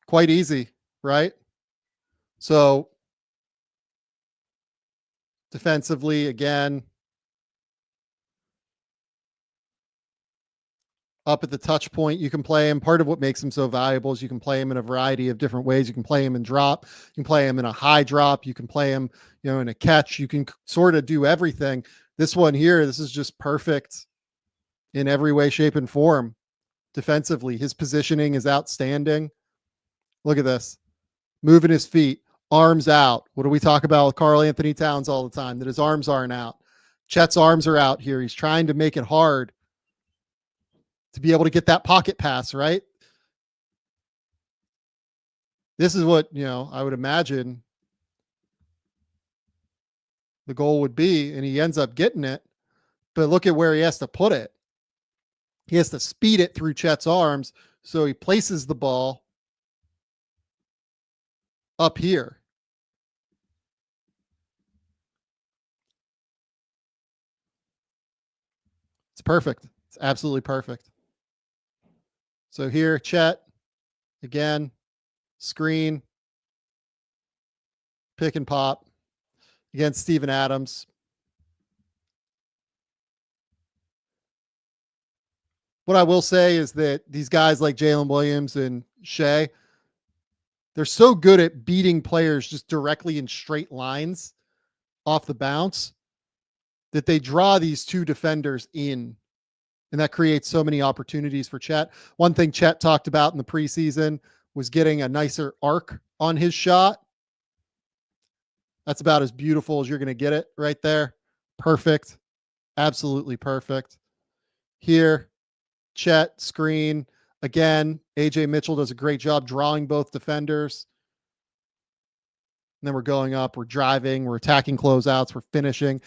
[SPEAKER 1] Quite easy, right? So defensively, again, up at the touch point, you can play him. Part of what makes him so valuable is you can play him in a variety of different ways. You can play him in drop. You can play him in a high drop. You can play him, in a catch. You can sort of do everything. This one here, this is just perfect in every way, shape, and form. Defensively, his positioning is outstanding. Look at this. Moving his feet, arms out. What do we talk about with Karl Anthony Towns all the time? That his arms aren't out. Chet's arms are out here. He's trying to make it hard to be able to get that pocket pass, right? This is what, I would imagine the goal would be, and he ends up getting it. But look at where he has to put it. He has to speed it through Chet's arms, so he places the ball up here. It's perfect. It's absolutely perfect. So here, Chet, again, screen, pick and pop against Steven Adams. What I will say is that these guys like Jalen Williams and Shea, they're so good at beating players just directly in straight lines off the bounce that they draw these two defenders in, and that creates so many opportunities for Chet. One thing Chet talked about in the preseason was getting a nicer arc on his shot. That's about as beautiful as you're going to get it right there. Perfect. Absolutely perfect. Here, Chet, screen. Again, AJ Mitchell does a great job drawing both defenders. And then we're going up, we're driving, we're attacking closeouts, we're finishing.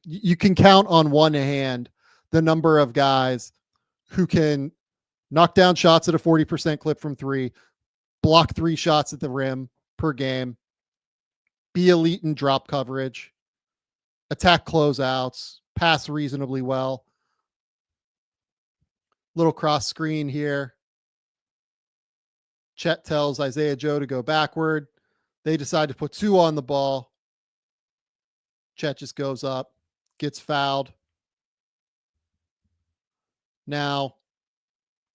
[SPEAKER 1] You can count on one hand the number of guys who can knock down shots at a 40% clip from three, block 3 shots at the rim per game, be elite in drop coverage, attack closeouts, pass reasonably well. Little cross screen here. Chet tells Isaiah Joe to go backward. They decide to put 2 on the ball. Chet just goes up, gets fouled. Now,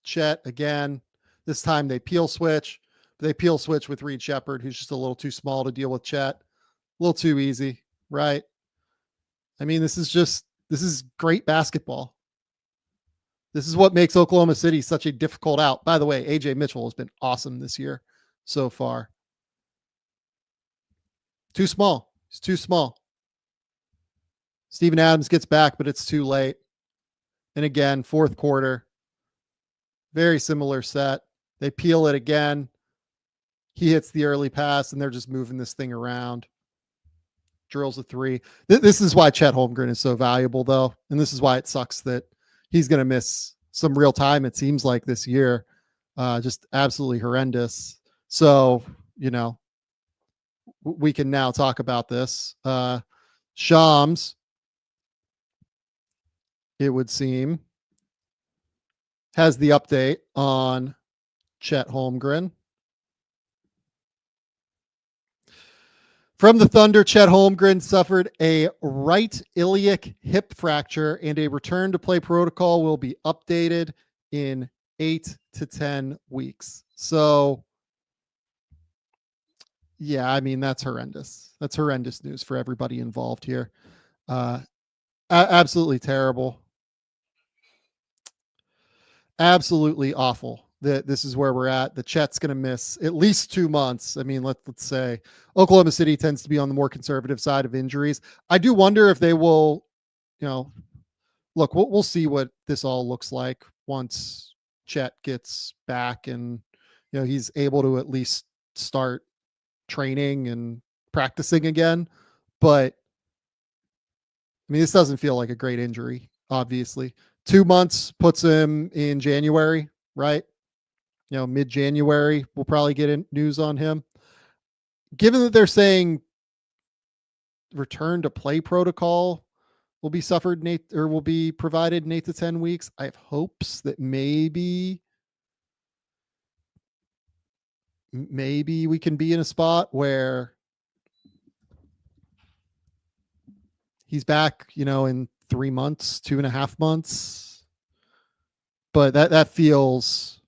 [SPEAKER 1] Chet again. This time they peel switch. They peel switch with Reed Shepherd, who's just a little too small to deal with Chet. A little too easy, right? I mean, this is great basketball. This is what makes Oklahoma City such a difficult out. By the way, AJ Mitchell has been awesome this year so far. Too small. He's too small. Steven Adams gets back, but it's too late. And again, fourth quarter, very similar set. They peel it again. He hits the early pass, and they're just moving this thing around. Drills a 3. This is why Chet Holmgren is so valuable, though. And this is why it sucks that he's going to miss some real time, it seems like, this year. Just absolutely horrendous. So, we can now talk about this. Shams, it would seem, has the update on Chet Holmgren. From the Thunder, Chet Holmgren suffered a right iliac hip fracture, and a return to play protocol will be updated in 8 to 10 weeks. So, yeah, I mean, that's horrendous. That's horrendous news for everybody involved here. Absolutely terrible. Absolutely awful that this is where we're at. The Chet's going to miss at least 2 months. I mean, let's say Oklahoma City tends to be on the more conservative side of injuries. I do wonder if they will, look, we'll see what this all looks like once Chet gets back and, he's able to at least start training and practicing again. But I mean, this doesn't feel like a great injury, obviously. 2 months puts him in January, right? Mid-January, we'll probably get news on him. Given that they're saying return to play protocol will be will be provided in 8 to 10 weeks. I have hopes that maybe we can be in a spot where he's back, in 3 months, 2.5 months. But that feels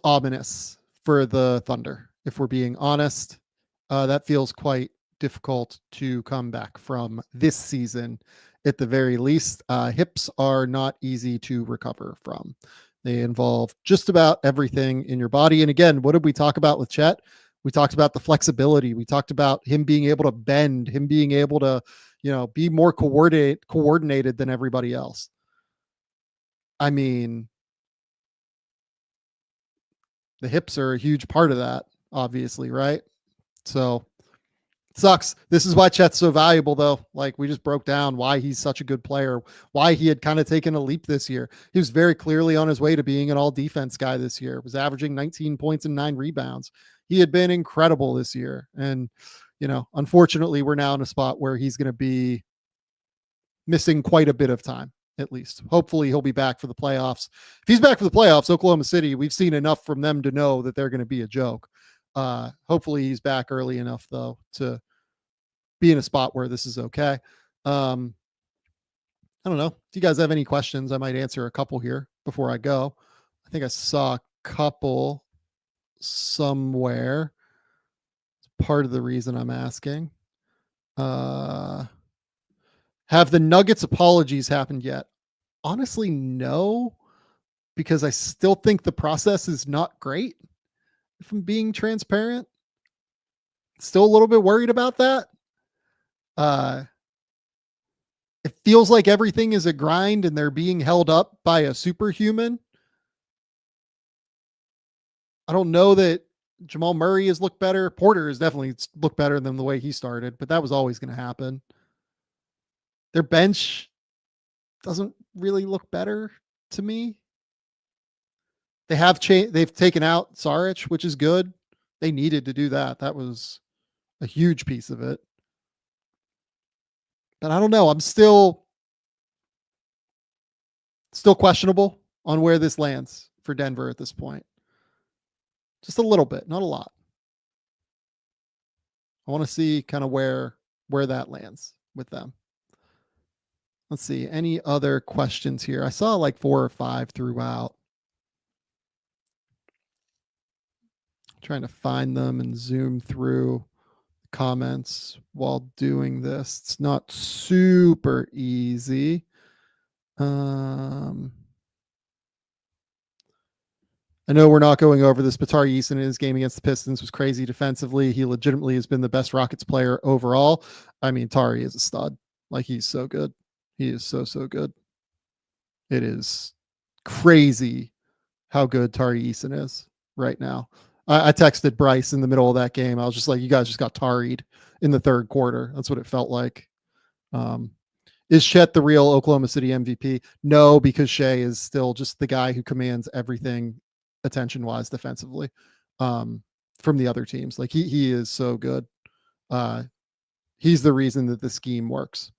[SPEAKER 1] ominous for the Thunder, if we're being honest. That feels quite difficult to come back from this season at the very least. Hips are not easy to recover from. They involve just about everything in your body. And again, what did we talk about with Chet? We talked about the flexibility. We talked about him being able to bend, him being able to, be more coordinated than everybody else. I mean, the hips are a huge part of that, obviously, right? So it sucks. This is why Chet's so valuable, though. Like, we just broke down why he's such a good player, why he had kind of taken a leap this year. He was very clearly on his way to being an all defense guy this year, was averaging 19 points and 9 rebounds. He had been incredible this year. And, unfortunately, we're now in a spot where he's going to be missing quite a bit of time. At least. Hopefully he'll be back for the playoffs. If he's back for the playoffs, Oklahoma City, we've seen enough from them to know that they're going to be a joke. Hopefully he's back early enough, though, to be in a spot where this is okay. I don't know. Do you guys have any questions? I might answer a couple here before I go. I think I saw a couple somewhere. It's part of the reason I'm asking. Have the Nuggets apologies happened yet? Honestly, no, because I still think the process is not great. If I'm being transparent, still a little bit worried about that. It feels like everything is a grind and they're being held up by a superhuman. I don't know that Jamal Murray has looked better. Porter has definitely looked better than the way he started, but that was always going to happen. Their bench doesn't really look better to me. They've taken out Saric, which is good. They needed to do that. That was a huge piece of it. But I don't know. I'm still questionable on where this lands for Denver at this point. Just a little bit, not a lot. I want to see kind of where that lands with them. Let's see. Any other questions here? I saw like 4 or 5 throughout. Trying to find them and zoom through comments while doing this. It's not super easy. I know we're not going over this, but Tyrese in his game against the Pistons was crazy defensively. He legitimately has been the best Rockets player overall. I mean, Tari is a stud. Like, he's so good. He is so good. It is crazy how good Tari Eason is right now. I texted Bryce in the middle of that game. I was just like, you guys just got tarried in the third quarter. That's what it felt like. Is Chet the real Oklahoma City MVP? No, because Shea is still just the guy who commands everything attention-wise defensively from the other teams. Like, he is so good. He's the reason that the scheme works.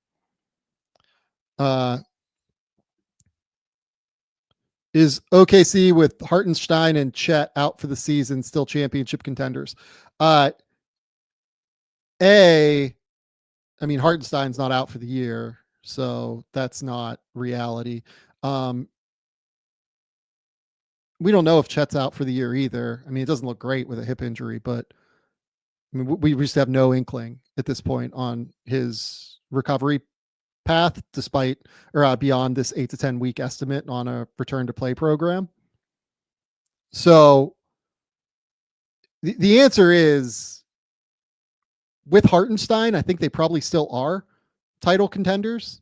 [SPEAKER 1] Is OKC with Hartenstein and Chet out for the season still championship contenders? I mean, Hartenstein's not out for the year, so that's not reality. We don't know if Chet's out for the year either. I mean, it doesn't look great with a hip injury, but I mean, we just have no inkling at this point on his recovery path, despite or beyond this 8 to 10 week estimate on a return to play program. So the answer is, with Hartenstein, I think they probably still are title contenders.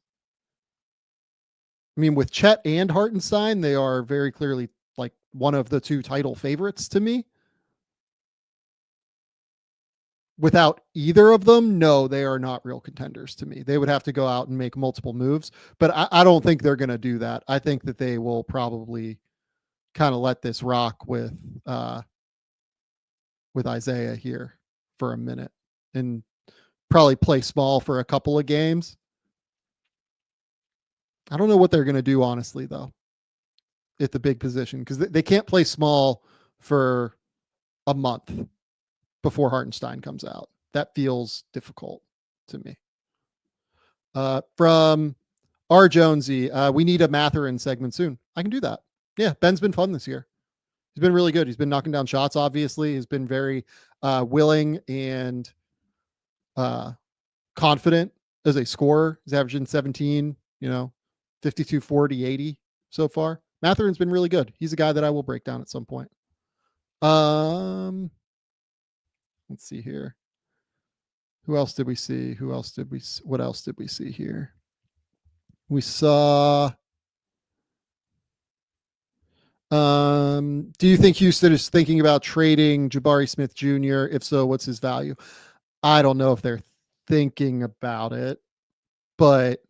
[SPEAKER 1] I mean, with Chet and Hartenstein, they are very clearly like one of the 2 title favorites to me. Without either of them, no, they are not real contenders to me. They would have to go out and make multiple moves, but I don't think they're going to do that. I think that they will probably kind of let this rock with Isaiah here for a minute. and probably play small for a couple of games. I don't know what they're going to do, honestly, though, at the big position, because they can't play small for a month before Hartenstein comes out. That feels difficult to me. From R. Jonesy, we need a Matherin segment soon. I can do that. Yeah, Ben's been fun this year. He's been really good. He's been knocking down shots, obviously. He's been very willing and confident as a scorer. He's averaging 17, 52, 40, 80 so far. Matherin's been really good. He's a guy that I will break down at some point. Let's see here. Who else did we see? What else did we see here? We saw, do you think Houston is thinking about trading Jabari Smith Jr.? If so, what's his value? I don't know if they're thinking about it, but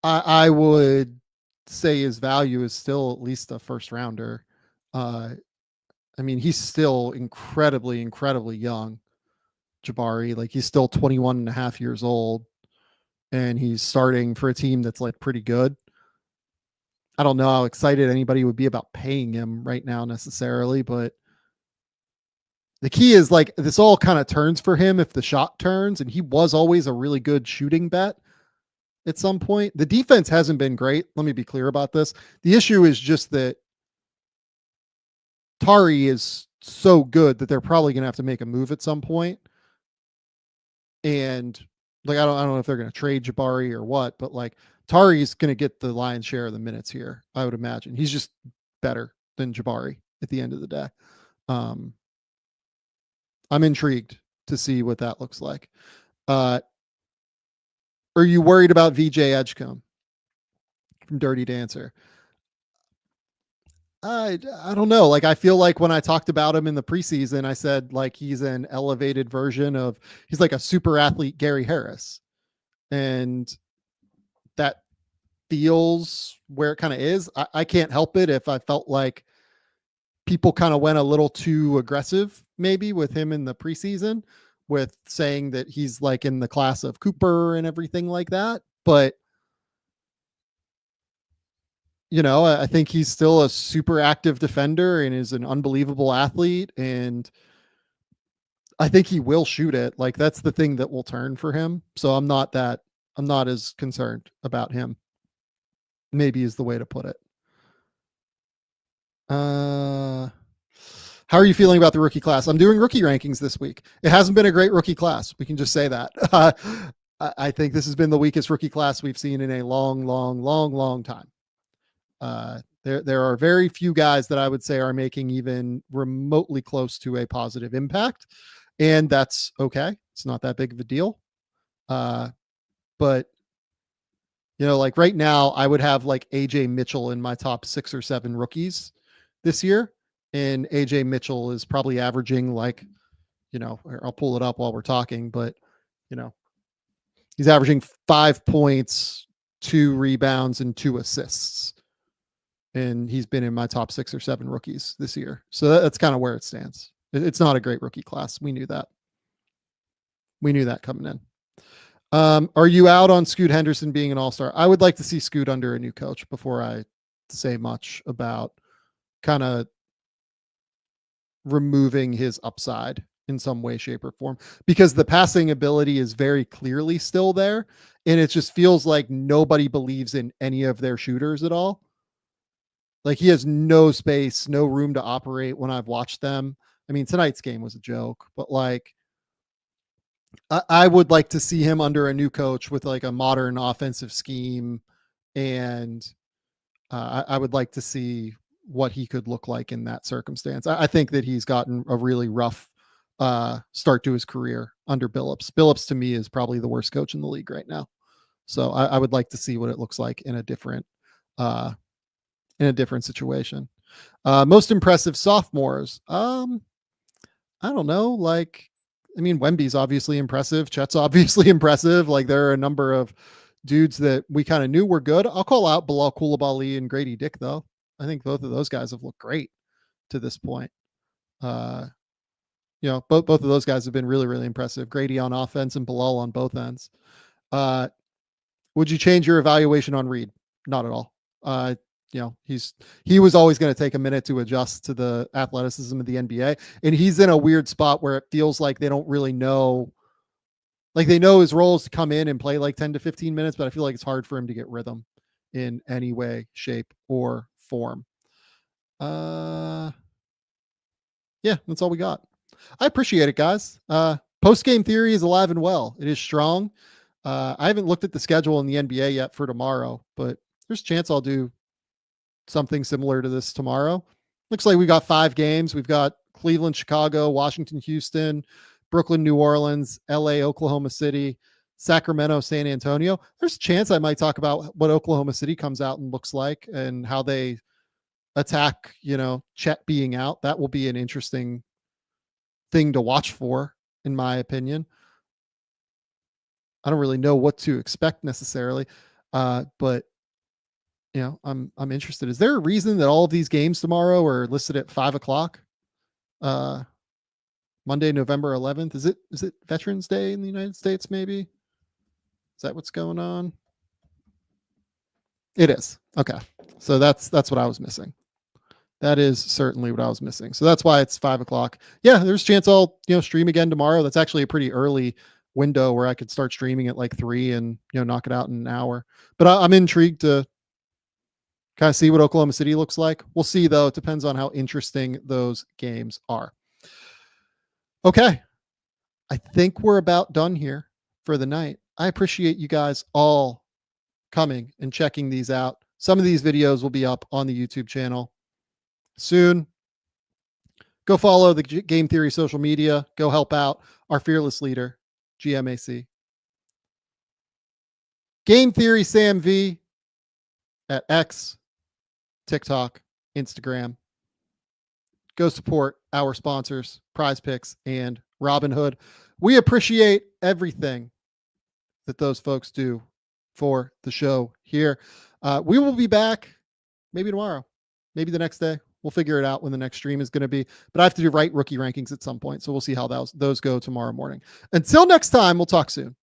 [SPEAKER 1] I would say his value is still at least a first rounder. He's still incredibly, incredibly young. Jabari, like, he's still 21 and a half years old, and he's starting for a team that's like pretty good. I don't know how excited anybody would be about paying him right now necessarily, but the key is, like, this all kind of turns for him if the shot turns, and he was always a really good shooting bet at some point. The defense hasn't been great. Let me be clear about this. The issue is just that Tari is so good that they're probably going to have to make a move at some point. And like, I don't know if they're going to trade Jabari or what, but like, Tari's going to get the lion's share of the minutes here, I would imagine. He's just better than Jabari at the end of the day. I'm intrigued to see what that looks like. Are you worried about VJ Edgecombe from Dirty Dancer? I don't know. Like, I feel like when I talked about him in the preseason, I said, like, he's an elevated version of, he's like a super athlete Gary Harris. And that feels where it kind of is. I can't help it if I felt like people kind of went a little too aggressive maybe with him in the preseason, with saying that he's like in the class of Cooper and everything like that. But I think he's still a super active defender and is an unbelievable athlete. And I think he will shoot it. Like, that's the thing that will turn for him. So I'm not as concerned about him, maybe is the way to put it. How are you feeling about the rookie class? I'm doing rookie rankings this week. It hasn't been a great rookie class. We can just say that. I think this has been the weakest rookie class we've seen in a long time. There are very few guys that I would say are making even remotely close to a positive impact, and that's okay. It's not that big of a deal. But like right now, I would have like AJ Mitchell in my top 6 or 7 rookies this year, and AJ Mitchell is probably averaging like, I'll pull it up while we're talking, but he's averaging 5 points, 2 rebounds, and 2 assists. And he's been in my top 6 or 7 rookies this year. So that's kind of where it stands. It's not a great rookie class. We knew that. We knew that coming in. Are you out on Scoot Henderson being an all-star? I would like to see Scoot under a new coach before I say much about kind of removing his upside in some way, shape, or form, because the passing ability is very clearly still there. And it just feels like nobody believes in any of their shooters at all. Like, he has no space, no room to operate when I've watched them. I mean, tonight's game was a joke, but like, I would like to see him under a new coach with like a modern offensive scheme. And I would like to see what he could look like in that circumstance. I think that he's gotten a really rough start to his career under Billups. Billups to me is probably the worst coach in the league right now. So I would like to see what it looks like in a different situation. Most impressive sophomores. I don't know. Like, I mean, Wemby's obviously impressive. Chet's obviously impressive. Like, there are a number of dudes that we kind of knew were good. I'll call out Bilal Coulibaly and Grady Dick, though. I think both of those guys have looked great to this point. both of those guys have been really, really impressive. Grady on offense and Bilal on both ends. Would you change your evaluation on Reed? Not at all. He was always going to take a minute to adjust to the athleticism of the NBA, and he's in a weird spot where it feels like they don't really know. Like they know his role is to come in and play like 10 to 15 minutes, but I feel like it's hard for him to get rhythm in any way, shape, or form. Yeah, that's all we got. I appreciate it, guys. Post-game theory is alive and well. It is strong. I haven't looked at the schedule in the NBA yet for tomorrow, but there's a chance I'll do something similar to this tomorrow. Looks like we got 5 games. We've got Cleveland, Chicago, Washington, Houston, Brooklyn, New Orleans, LA, Oklahoma City, Sacramento, San Antonio. There's a chance I might talk about what Oklahoma City comes out and looks like and how they attack, Chet being out. That will be an interesting thing to watch for, in my opinion. I don't really know what to expect necessarily, but I'm interested. Is there a reason that all of these games tomorrow are listed at 5:00? Monday, November 11th. Is it Veterans Day in the United States? Maybe. Is that what's going on? It is. Okay. So that's what I was missing. That is certainly what I was missing. So that's why it's 5:00. Yeah, there's a chance I'll, stream again tomorrow. That's actually a pretty early window where I could start streaming at like 3 and, knock it out in an hour. But I'm intrigued to kind of see what Oklahoma City looks like. We'll see though. It depends on how interesting those games are. Okay. I think we're about done here for the night. I appreciate you guys all coming and checking these out. Some of these videos will be up on the YouTube channel soon. Go follow the Game Theory social media. Go help out our fearless leader, GMAC. Game Theory Sam V at X, TikTok, Instagram. Go support our sponsors, Prize Picks and Robinhood. We appreciate everything that those folks do for the show here. We will be back maybe tomorrow, maybe the next day. We'll figure it out when the next stream is going to be, but I have to do rookie rankings at some point. So we'll see how those go tomorrow morning. Until next time, we'll talk soon.